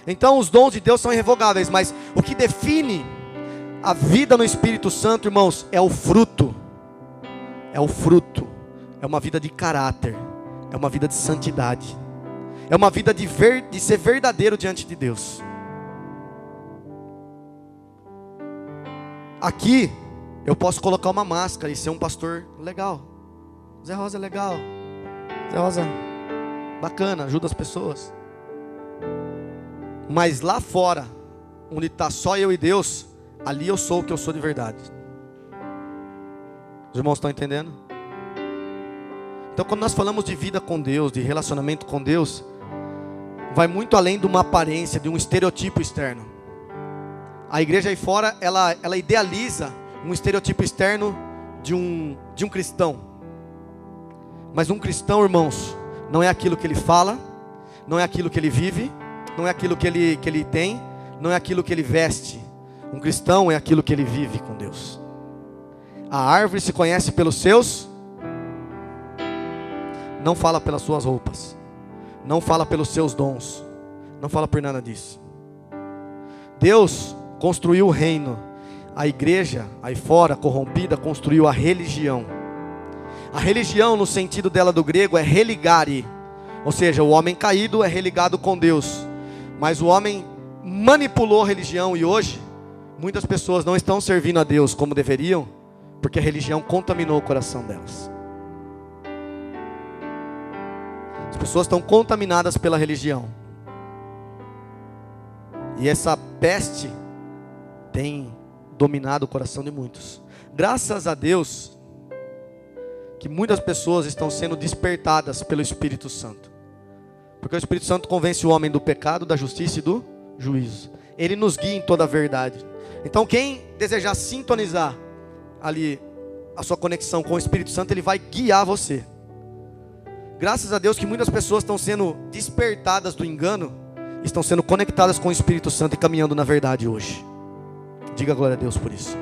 A: Então os dons de Deus são irrevogáveis, mas o que define a vida no Espírito Santo, irmãos, é o fruto. É o fruto. É uma vida de caráter. É uma vida de santidade. É uma vida de ser verdadeiro diante de Deus. Aqui eu posso colocar uma máscara e ser um pastor legal. Zé Rosa é legal. Zé Rosa, bacana, ajuda as pessoas. Mas lá fora, onde está só eu e Deus, ali eu sou o que eu sou de verdade. Os irmãos estão entendendo? Então quando nós falamos de vida com Deus, de relacionamento com Deus, vai muito além de uma aparência, de um estereotipo externo. A igreja aí fora, ela idealiza um estereotipo externo de um cristão. Mas um cristão, irmãos, não é aquilo que ele fala, não é aquilo que ele vive, não é aquilo que ele tem, não é aquilo que ele veste. Um cristão é aquilo que ele vive com Deus. A árvore se conhece pelos seus, não fala pelas suas roupas, não fala pelos seus dons, não fala por nada disso. Deus construiu o reino. A igreja, aí fora, corrompida, construiu a religião. A religião, no sentido dela do grego, é religare. Ou seja, o homem caído é religado com Deus. Mas o homem manipulou a religião e hoje, muitas pessoas não estão servindo a Deus como deveriam, porque a religião contaminou o coração delas. As pessoas estão contaminadas pela religião. E essa peste tem dominado o coração de muitos. Graças a Deus que muitas pessoas estão sendo despertadas pelo Espírito Santo. Porque o Espírito Santo convence o homem do pecado, da justiça e do juízo. Ele nos guia em toda a verdade. Então quem desejar sintonizar ali a sua conexão com o Espírito Santo, ele vai guiar você. Graças a Deus que muitas pessoas estão sendo despertadas do engano, estão sendo conectadas com o Espírito Santo e caminhando na verdade hoje. Diga glória a Deus por isso.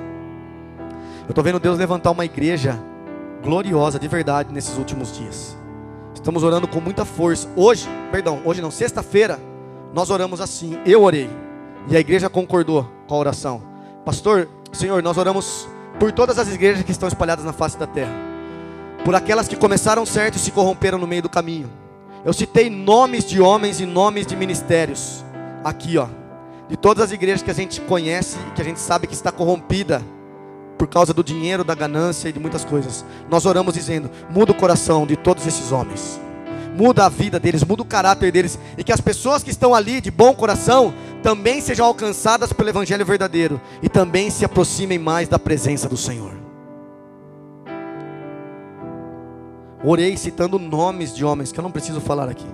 A: Eu estou vendo Deus levantar uma igreja gloriosa de verdade nesses últimos dias. Estamos orando com muita força. Hoje não, sexta-feira, nós oramos assim. Eu orei. E a igreja concordou com a oração. Pastor, Senhor, nós oramos por todas as igrejas que estão espalhadas na face da terra. Por aquelas que começaram certo e se corromperam no meio do caminho. Eu citei nomes de homens e nomes de ministérios. Aqui, ó. De todas as igrejas que a gente conhece e que a gente sabe que está corrompida por causa do dinheiro, da ganância e de muitas coisas. Nós oramos dizendo: muda o coração de todos esses homens. Muda a vida deles, muda o caráter deles. E que as pessoas que estão ali de bom coração também sejam alcançadas pelo evangelho verdadeiro. E também se aproximem mais da presença do Senhor. Orei citando nomes de homens que eu não preciso falar aqui.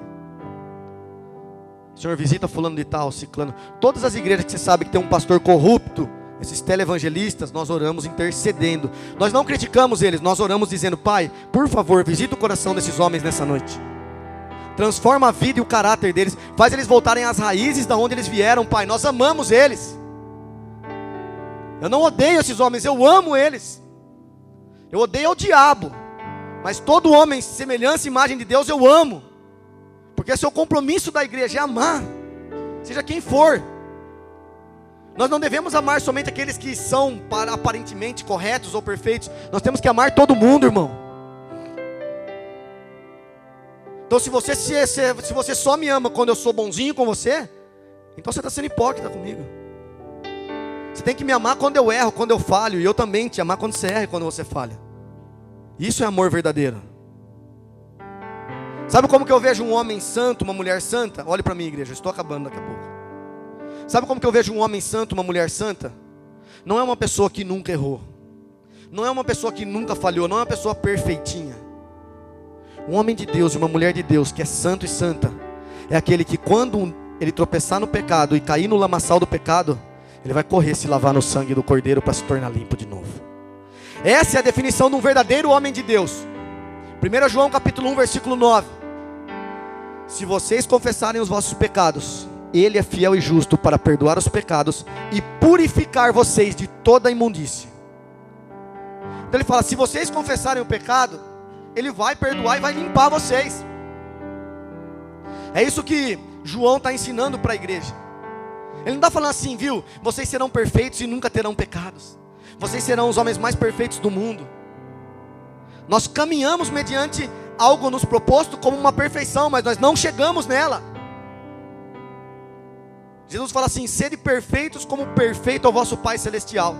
A: Senhor, visita fulano de tal, ciclano. Todas as igrejas que você sabe que tem um pastor corrupto, esses televangelistas, nós oramos intercedendo. Nós não criticamos eles, nós oramos dizendo: Pai, por favor, visita o coração desses homens nessa noite. Transforma a vida e o caráter deles. Faz eles voltarem às raízes da onde eles vieram, Pai. Nós amamos eles. Eu não odeio esses homens, eu amo eles. Eu odeio o diabo. Mas todo homem, semelhança e imagem de Deus, eu amo. Porque esse é o compromisso da igreja, é amar. Seja quem for. Nós não devemos amar somente aqueles que são aparentemente corretos ou perfeitos. Nós temos que amar todo mundo, irmão. Então se você só me ama quando eu sou bonzinho com você, então você está sendo hipócrita comigo. Você tem que me amar quando eu erro, quando eu falho. E eu também te amar quando você erra e quando você falha. Isso é amor verdadeiro. Sabe como que eu vejo um homem santo, uma mulher santa? Olhe para mim, igreja, eu estou acabando daqui a pouco. Sabe como que eu vejo um homem santo, uma mulher santa? Não é uma pessoa que nunca errou. Não é uma pessoa que nunca falhou. Não é uma pessoa perfeitinha. Um homem de Deus e uma mulher de Deus que é santo e santa é aquele que quando ele tropeçar no pecado e cair no lamaçal do pecado, ele vai correr se lavar no sangue do Cordeiro para se tornar limpo de novo. Essa é a definição de um verdadeiro homem de Deus. 1 João capítulo 1, versículo 9. Se vocês confessarem os vossos pecados, Ele é fiel e justo para perdoar os pecados e purificar vocês de toda a imundície. Então ele fala: se vocês confessarem o pecado, Ele vai perdoar e vai limpar vocês. É isso que João está ensinando para a igreja. Ele não está falando assim, viu? Vocês serão perfeitos e nunca terão pecados. Vocês serão os homens mais perfeitos do mundo. Nós caminhamos mediante algo nos proposto como uma perfeição, mas nós não chegamos nela. Jesus fala assim: sede perfeitos como perfeito é o vosso Pai Celestial.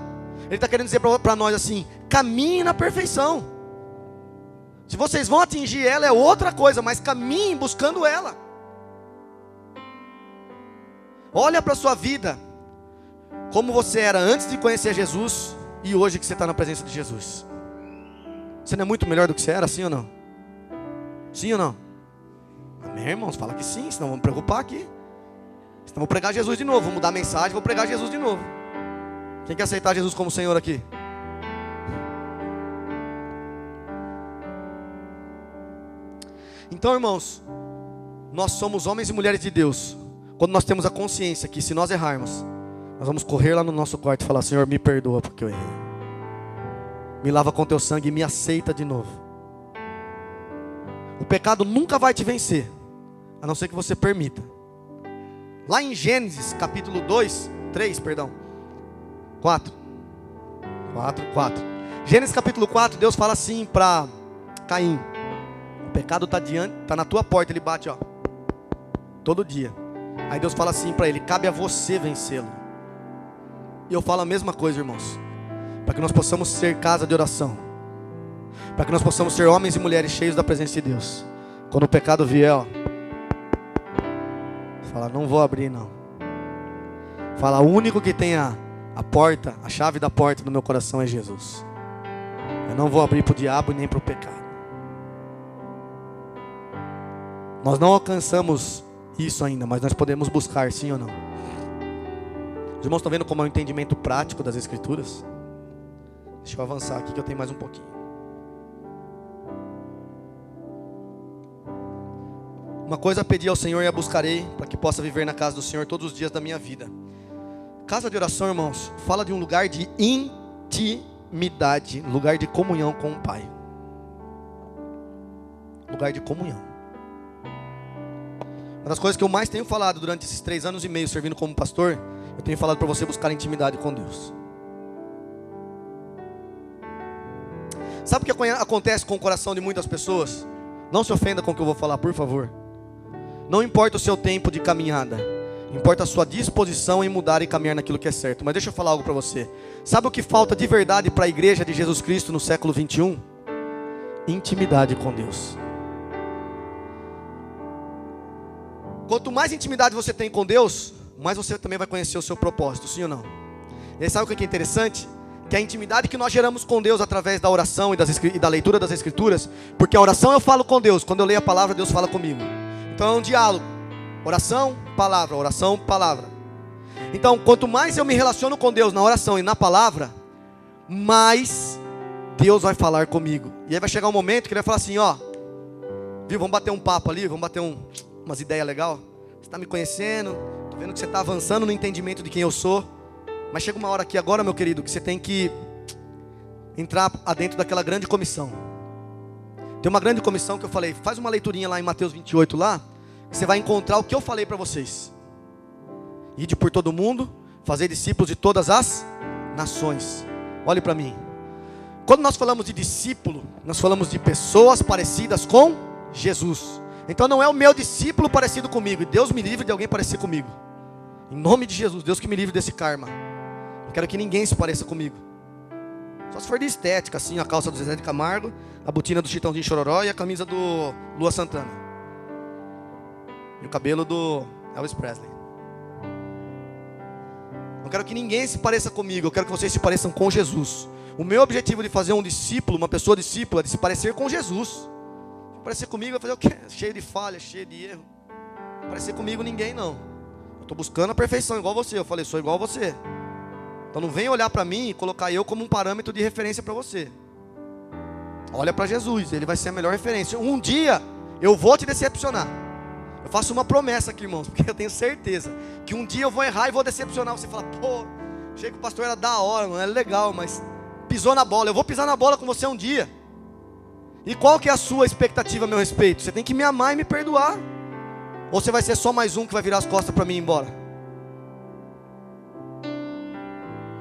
A: Ele está querendo dizer para nós assim: caminhe na perfeição. Se vocês vão atingir ela é outra coisa, mas caminhem buscando ela. Olha para a sua vida, como você era antes de conhecer Jesus e hoje que você está na presença de Jesus. Você não é muito melhor do que você era, sim ou não? Sim ou não? Amém, irmãos? Fala que sim, senão vamos me preocupar aqui. Senão vou pregar Jesus de novo, vou mudar a mensagem, vou pregar Jesus de novo. Quem quer aceitar Jesus como Senhor aqui? Então, irmãos, nós somos homens e mulheres de Deus quando nós temos a consciência que se nós errarmos, nós vamos correr lá no nosso quarto e falar: Senhor, me perdoa porque eu errei. Me lava com teu sangue e me aceita de novo. O pecado nunca vai te vencer, a não ser que você permita. Lá em Gênesis capítulo 4. Gênesis capítulo 4, Deus fala assim para Caim: o pecado está na tua porta. Ele bate, ó, todo dia. Aí Deus fala assim para ele: cabe a você vencê-lo. E eu falo a mesma coisa, irmãos, para que nós possamos ser casa de oração, para que nós possamos ser homens e mulheres cheios da presença de Deus. Quando o pecado vier, ó, fala: não vou abrir não. Fala: o único que tem a porta, a chave da porta do meu coração é Jesus. Eu não vou abrir para o diabo nem para o pecado. Nós não alcançamos isso ainda, mas nós podemos buscar, sim ou não? Os irmãos estão vendo como é o entendimento prático das Escrituras? Deixa eu avançar aqui que eu tenho mais um pouquinho. Uma coisa pedi ao Senhor e a buscarei, para que possa viver na casa do Senhor todos os dias da minha vida. Casa de oração, irmãos, fala de um lugar de intimidade, lugar de comunhão com o Pai. Lugar de comunhão. Uma das coisas que eu mais tenho falado durante esses 3 anos e meio servindo como pastor, eu tenho falado para você buscar intimidade com Deus. Sabe o que acontece com o coração de muitas pessoas? Não se ofenda com o que eu vou falar, por favor. Não importa o seu tempo de caminhada, importa a sua disposição em mudar e caminhar naquilo que é certo. Mas deixa eu falar algo para você. Sabe o que falta de verdade para a igreja de Jesus Cristo no século 21? Intimidade com Deus. Quanto mais intimidade você tem com Deus, mais você também vai conhecer o seu propósito, sim ou não? E aí sabe o que é interessante? Que a intimidade que nós geramos com Deus através da oração e da leitura das Escrituras, porque a oração eu falo com Deus, quando eu leio a palavra Deus fala comigo. Então é um diálogo, oração, palavra. Então quanto mais eu me relaciono com Deus na oração e na palavra, mais Deus vai falar comigo. E aí vai chegar um momento que ele vai falar assim, ó, viu, vamos bater um papo ali, vamos bater umas ideias legais. Você está me conhecendo, estou vendo que você está avançando no entendimento de quem eu sou. Mas chega uma hora aqui agora, meu querido, que você tem que entrar adentro daquela grande comissão. Tem uma grande comissão que eu falei, faz uma leiturinha lá em Mateus 28 lá, que você vai encontrar o que eu falei para vocês. Ide por todo mundo, fazer discípulos de todas as nações. Olhe para mim. Quando nós falamos de discípulo, nós falamos de pessoas parecidas com Jesus. Então não é o meu discípulo parecido comigo. Deus me livre de alguém parecer comigo. Em nome de Jesus, Deus que me livre desse karma. Não quero que ninguém se pareça comigo. Só se for de estética, assim, a calça do Zezé de Camargo, a botina do Chitãozinho Chororó e a camisa do Lua Santana. E o cabelo do Elvis Presley. Não quero que ninguém se pareça comigo, eu quero que vocês se pareçam com Jesus. O meu objetivo de fazer um discípulo, uma pessoa discípula, é de se parecer com Jesus. Se parecer comigo, vai fazer o quê? Cheio de falha, cheio de erro. Não parecer comigo ninguém, não. Eu estou buscando a perfeição, igual você. Eu falei, sou igual a você. Então não venha olhar para mim e colocar eu como um parâmetro de referência para você. Olha para Jesus, Ele vai ser a melhor referência. Um dia eu vou te decepcionar. Eu faço uma promessa aqui, irmãos, porque eu tenho certeza que um dia eu vou errar e vou decepcionar. Você fala, pô, achei que o pastor era da hora, não é legal, mas pisou na bola. Eu vou pisar na bola com você um dia. E qual que é a sua expectativa a meu respeito? Você tem que me amar e me perdoar. Ou você vai ser só mais um que vai virar as costas para mim e ir embora?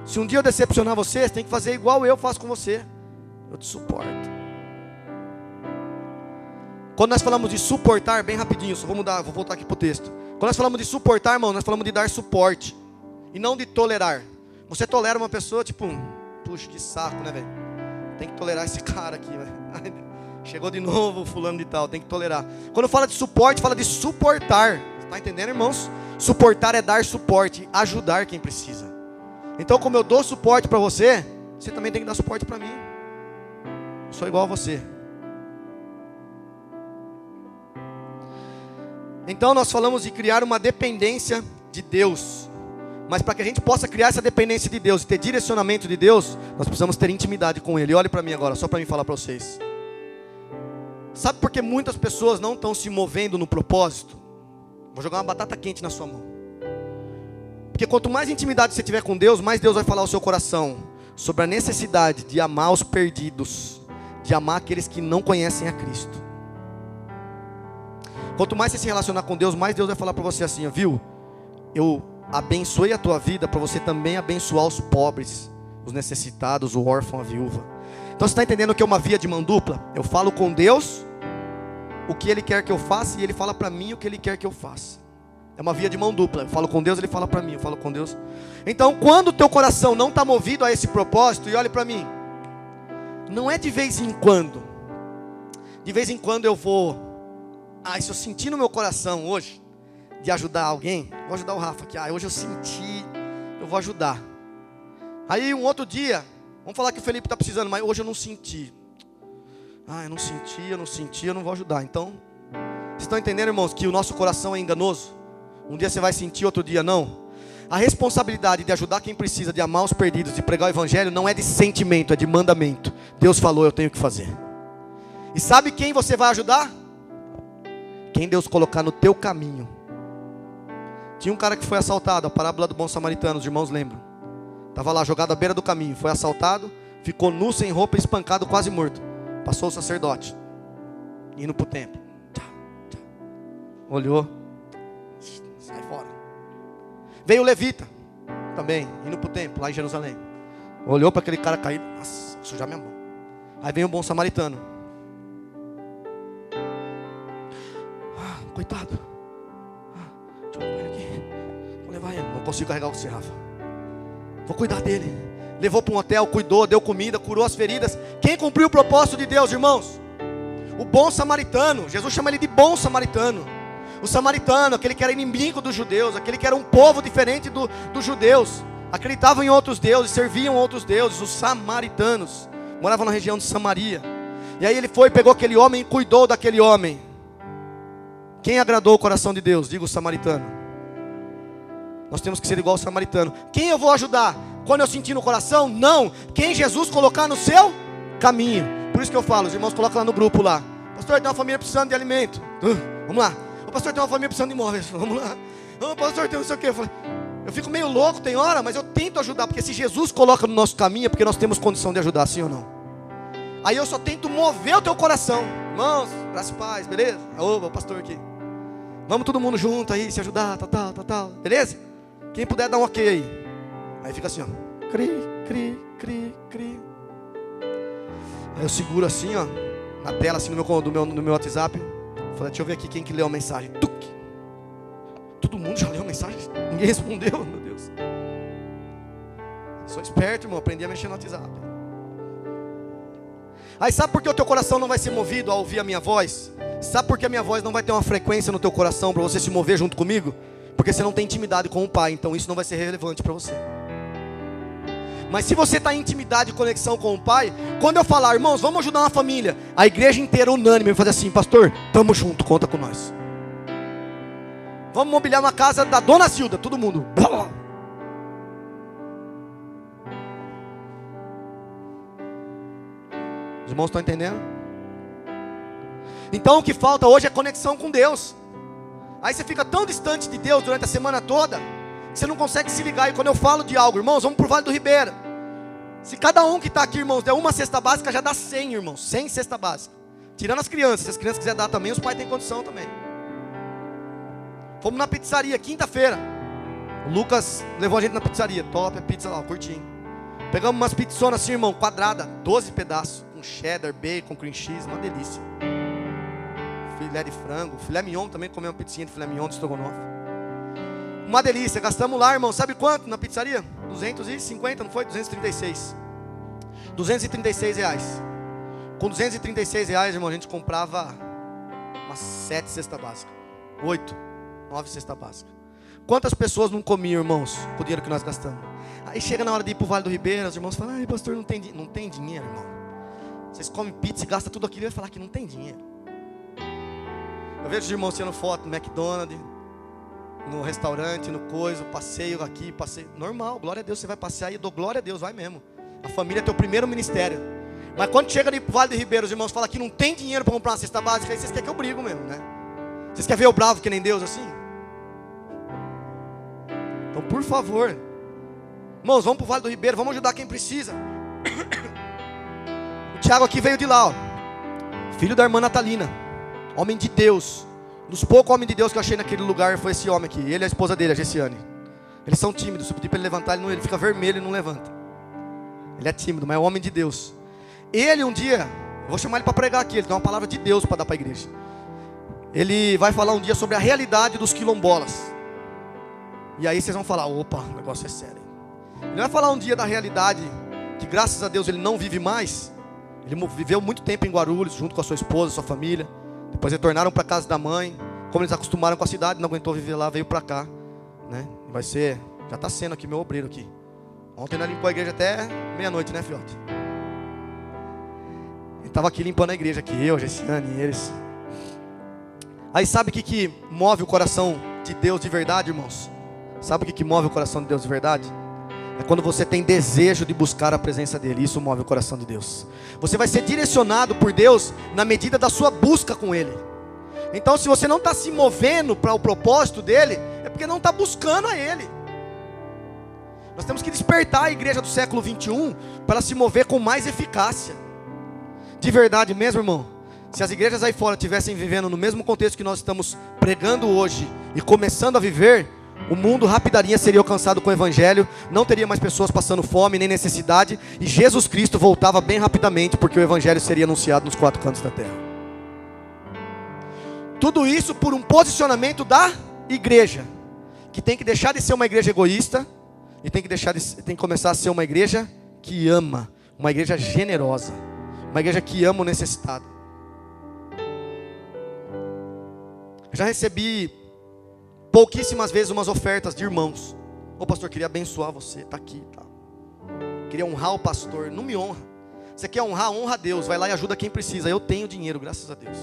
A: Se um dia eu decepcionar você, você tem que fazer igual eu faço com você. Eu te suporto. Quando nós falamos de suportar, bem rapidinho, só vou voltar aqui para o texto. Quando nós falamos de suportar, irmão, nós falamos de dar suporte. E não de tolerar. Você tolera uma pessoa, tipo, puxa, que saco, né, velho? Tem que tolerar esse cara aqui, velho. Chegou de novo, fulano de tal, tem que tolerar. Quando fala de suporte, fala de suportar. Está entendendo, irmãos? Suportar é dar suporte, ajudar quem precisa. Então, como eu dou suporte para você, você também tem que dar suporte para mim. Eu sou igual a você. Então, nós falamos de criar uma dependência de Deus. Mas para que a gente possa criar essa dependência de Deus e ter direcionamento de Deus, nós precisamos ter intimidade com Ele. Olhe para mim agora, só para mim falar para vocês. Sabe por que muitas pessoas não estão se movendo no propósito? Vou jogar uma batata quente na sua mão. Porque quanto mais intimidade você tiver com Deus, mais Deus vai falar ao seu coração sobre a necessidade de amar os perdidos, de amar aqueles que não conhecem a Cristo. Quanto mais você se relacionar com Deus, mais Deus vai falar para você assim, viu? Eu abençoei a tua vida para você também abençoar os pobres, os necessitados, o órfão, a viúva. Então você está entendendo que é uma via de mão dupla? Eu falo com Deus o que Ele quer que eu faça e Ele fala para mim o que Ele quer que eu faça. É uma via de mão dupla. Eu falo com Deus, Ele fala para mim, eu falo com Deus. Então quando o teu coração não está movido a esse propósito, e olhe para mim, não é de vez em quando. De vez em quando eu vou, se eu sentir no meu coração hoje de ajudar alguém, vou ajudar o Rafa aqui, hoje eu senti, eu vou ajudar. Aí um outro dia, vamos falar que o Felipe está precisando, mas hoje eu não senti. Eu não senti, eu não vou ajudar. Então, vocês estão entendendo, irmãos, que o nosso coração é enganoso? Um dia você vai sentir, outro dia não. A responsabilidade de ajudar quem precisa, de amar os perdidos, de pregar o evangelho, não é de sentimento, é de mandamento. Deus falou, eu tenho que fazer. E sabe quem você vai ajudar? Quem Deus colocar no teu caminho. Tinha um cara que foi assaltado, a parábola do bom samaritano, os irmãos lembram. Estava lá jogado à beira do caminho, foi assaltado, ficou nu, sem roupa, espancado, quase morto. Passou o sacerdote, indo para o templo. Olhou, Veio o levita, também, indo para o templo, lá em Jerusalém. Olhou para aquele cara caído, nossa, vou sujar minha mão. Aí vem o bom samaritano. Coitado. Deixa eu levar ele aqui. Vou levar ele. Não consigo carregar você, Rafa. Vou cuidar dele. Levou para um hotel, cuidou, deu comida, curou as feridas. Quem cumpriu o propósito de Deus, irmãos? O bom samaritano. Jesus chama ele de bom samaritano. O samaritano, aquele que era inimigo dos judeus, aquele que era um povo diferente dos judeus, acreditavam em outros deuses, serviam outros deuses. Os samaritanos moravam na região de Samaria. E aí ele foi, pegou aquele homem e cuidou daquele homem. Quem agradou o coração de Deus? Diga o samaritano. Nós temos que ser igual ao samaritano. Quem eu vou ajudar? Quando eu sentir no coração? Não. Quem Jesus colocar no seu caminho. Por isso que eu falo, os irmãos colocam lá no grupo lá. Pastor, tem uma família precisando de alimento. Vamos lá. O pastor, tem uma família precisando de imóveis. Vamos lá. O pastor, tem não sei o que. Eu fico meio louco, tem hora, mas eu tento ajudar. Porque se Jesus coloca no nosso caminho, é porque nós temos condição de ajudar, sim ou não? Aí eu só tento mover o teu coração. Irmãos, graças e paz, beleza? Opa, o pastor aqui. Vamos todo mundo junto aí, se ajudar, tal. Beleza? Quem puder dar um ok aí. Aí fica assim, ó. Cri, cri, cri, cri. Aí eu seguro assim, ó. Na tela, assim, no meu WhatsApp. Falei, deixa eu ver aqui quem que leu a mensagem. Tuc. Todo mundo já leu a mensagem? Ninguém respondeu, meu Deus. Sou esperto, irmão. Aprendi a mexer no WhatsApp. Aí sabe por que o teu coração não vai ser movido ao ouvir a minha voz? Sabe por que a minha voz não vai ter uma frequência no teu coração para você se mover junto comigo? Porque você não tem intimidade com o Pai, então isso não vai ser relevante para você. Mas se você está em intimidade e conexão com o Pai, quando eu falar, irmãos, vamos ajudar uma família, a igreja inteira unânime vai fazer assim, pastor, tamo junto, conta com nós. Vamos mobiliar uma casa da Dona Zilda, todo mundo. Os irmãos estão entendendo? Então o que falta hoje é conexão com Deus. Aí você fica tão distante de Deus durante a semana toda, que você não consegue se ligar. E quando eu falo de algo, irmãos, vamos para o Vale do Ribeira. Se cada um que está aqui, irmãos, der uma cesta básica, já dá 100, irmãos. 100 cesta básica. Tirando as crianças. Se as crianças quiserem dar também, os pais têm condição também. Fomos na pizzaria, quinta-feira. O Lucas levou a gente na pizzaria. Top, a pizza lá, curtinho. Pegamos umas pizzonas assim, irmão, quadrada, 12 pedaços. Com cheddar, bacon, cream cheese, uma delícia. Filé de frango, filé mignon também, comemos uma pizzinha de filé mignon de estrogonofe. Uma delícia, gastamos lá, irmão, sabe quanto na pizzaria? 250, não foi? 236. 236 reais. Com 236 reais, irmão, a gente comprava umas 7 cestas básicas. 8, 9 cestas básicas. Quantas pessoas não comiam, irmãos, com o dinheiro que nós gastamos? Aí chega na hora de ir para o Vale do Ribeira, os irmãos falam, ai pastor, não tem dinheiro, irmão. Vocês comem pizza e gastam tudo aquilo e vai falar que não tem dinheiro. Eu vejo os irmãos tirando foto no McDonald's, no restaurante, no coisa, passeio aqui, passeio. Normal, glória a Deus, você vai passear e eu dou glória a Deus, vai mesmo. A família é teu primeiro ministério. Mas quando chega ali pro Vale do Ribeiro, os irmãos falam que não tem dinheiro para comprar uma cesta básica, aí vocês querem que eu brigo mesmo, né? Vocês querem ver eu bravo que nem Deus assim? Então, por favor, irmãos, vamos pro Vale do Ribeiro, vamos ajudar quem precisa. O Tiago aqui veio de lá, ó. Filho da irmã Natalina. Homem de Deus. Dos poucos homens de Deus que eu achei naquele lugar foi esse homem aqui. Ele e a esposa dele, a Gessiane. Eles são tímidos. Se eu pedir para ele levantar, ele fica vermelho e não levanta. Ele é tímido, mas é um homem de Deus. Ele um dia, eu vou chamar ele para pregar aqui. Ele tem uma palavra de Deus para dar para a igreja. Ele vai falar um dia sobre a realidade dos quilombolas. E aí vocês vão falar, opa, o negócio é sério. Ele vai falar um dia da realidade, que graças a Deus ele não vive mais. Ele viveu muito tempo em Guarulhos, junto com a sua esposa, sua família. Depois retornaram para a casa da mãe. Como eles acostumaram com a cidade, não aguentou viver lá, veio para cá, né? Vai ser, já está sendo aqui meu obreiro aqui. Ontem nós limpou a igreja até meia-noite, né, filhote? Ele estava aqui limpando a igreja aqui, eu, Gessiane e eles. Aí sabe o que move o coração de Deus de verdade, irmãos? Sabe o que move o coração de Deus de verdade? É quando você tem desejo de buscar a presença dEle. Isso move o coração de Deus. Você vai ser direcionado por Deus na medida da sua busca com Ele. Então se você não está se movendo para o propósito dEle, é porque não está buscando a Ele. Nós temos que despertar a igreja do século 21 para ela se mover com mais eficácia. De verdade mesmo, irmão. Se as igrejas aí fora estivessem vivendo no mesmo contexto que nós estamos pregando hoje e começando a viver, O mundo rapidinho seria alcançado com o evangelho, não teria mais pessoas passando fome nem necessidade, e Jesus Cristo voltava bem rapidamente, porque o evangelho seria anunciado nos 4 cantos da terra. Tudo isso por um posicionamento da igreja, que tem que deixar de ser uma igreja egoísta, e tem que começar a ser uma igreja que ama, uma igreja generosa, uma igreja que ama o necessitado. Eu já recebi pouquíssimas vezes umas ofertas de irmãos. Ô pastor, queria abençoar você, está aqui, tá? Queria honrar o pastor. Não me honra. Você quer honrar, honra a Deus. Vai lá e ajuda quem precisa. Eu tenho dinheiro, graças a Deus.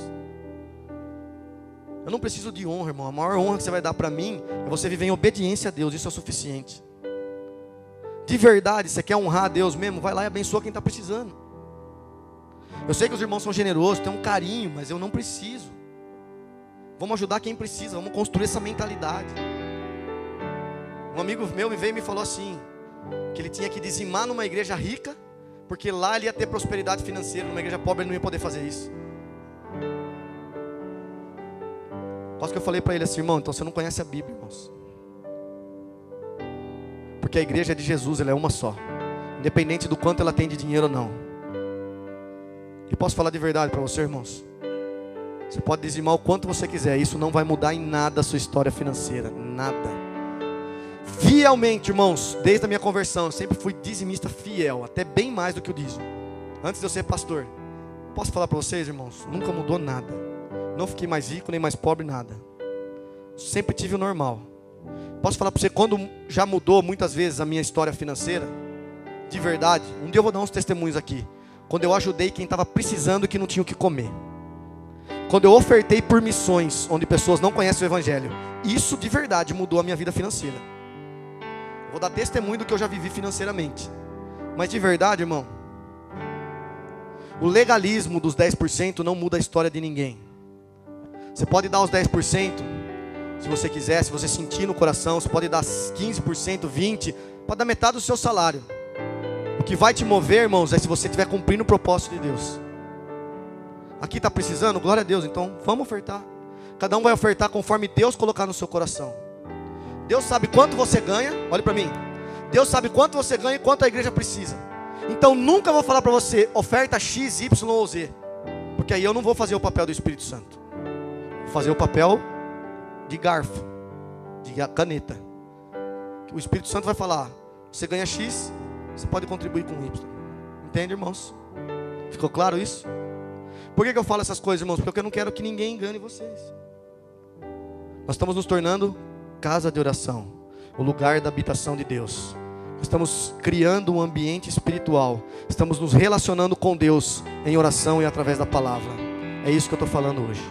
A: Eu não preciso de honra, irmão. A maior honra que você vai dar para mim é você viver em obediência a Deus. Isso é o suficiente. De verdade, você quer honrar a Deus mesmo? Vai lá e abençoa quem está precisando. Eu sei que os irmãos são generosos, têm um carinho, mas eu não preciso. Vamos ajudar quem precisa, vamos construir essa mentalidade. Um amigo meu me veio e me falou assim, que ele tinha que dizimar numa igreja rica, porque lá ele ia ter prosperidade financeira, numa igreja pobre ele não ia poder fazer isso. Quase que eu falei para ele assim, irmão, então você não conhece a Bíblia, irmãos. Porque a igreja é de Jesus, ela é uma só, independente do quanto ela tem de dinheiro ou não. E posso falar de verdade para você, irmãos? Você pode dizimar o quanto você quiser, isso não vai mudar em nada a sua história financeira, nada. Fielmente, irmãos, desde a minha conversão, eu sempre fui dizimista fiel, até bem mais do que o dízimo. Antes de eu ser pastor, posso falar para vocês, irmãos, nunca mudou nada. Não fiquei mais rico, nem mais pobre, nada. Sempre tive o normal. Posso falar para você, quando já mudou muitas vezes a minha história financeira, de verdade, um dia eu vou dar uns testemunhos aqui. Quando eu ajudei quem estava precisando e que não tinha o que comer. Quando eu ofertei por missões, onde pessoas não conhecem o evangelho, isso de verdade mudou a minha vida financeira. Eu vou dar testemunho do que eu já vivi financeiramente. Mas de verdade, irmão, o legalismo dos 10% não muda a história de ninguém. Você pode dar os 10%, se você quiser, se você sentir no coração. Você pode dar 15%, 20%, pode dar metade do seu salário. O que vai te mover, irmãos, é se você estiver cumprindo o propósito de Deus. Aqui está precisando? Glória a Deus, então vamos ofertar. Cada um vai ofertar conforme Deus colocar no seu coração. Deus sabe quanto você ganha, olhe para mim. Deus sabe quanto você ganha e quanto a igreja precisa. Então nunca vou falar para você, oferta X, Y ou Z. Porque aí eu não vou fazer o papel do Espírito Santo. Vou fazer o papel de garfo, de caneta. O Espírito Santo vai falar, você ganha X, você pode contribuir com Y. Entende, irmãos? Ficou claro isso? Por que eu falo essas coisas, irmãos? Porque eu não quero que ninguém engane vocês. Nós estamos nos tornando casa de oração, o lugar da habitação de Deus. Estamos criando um ambiente espiritual. Estamos nos relacionando com Deus em oração e através da palavra. É isso que eu estou falando hoje.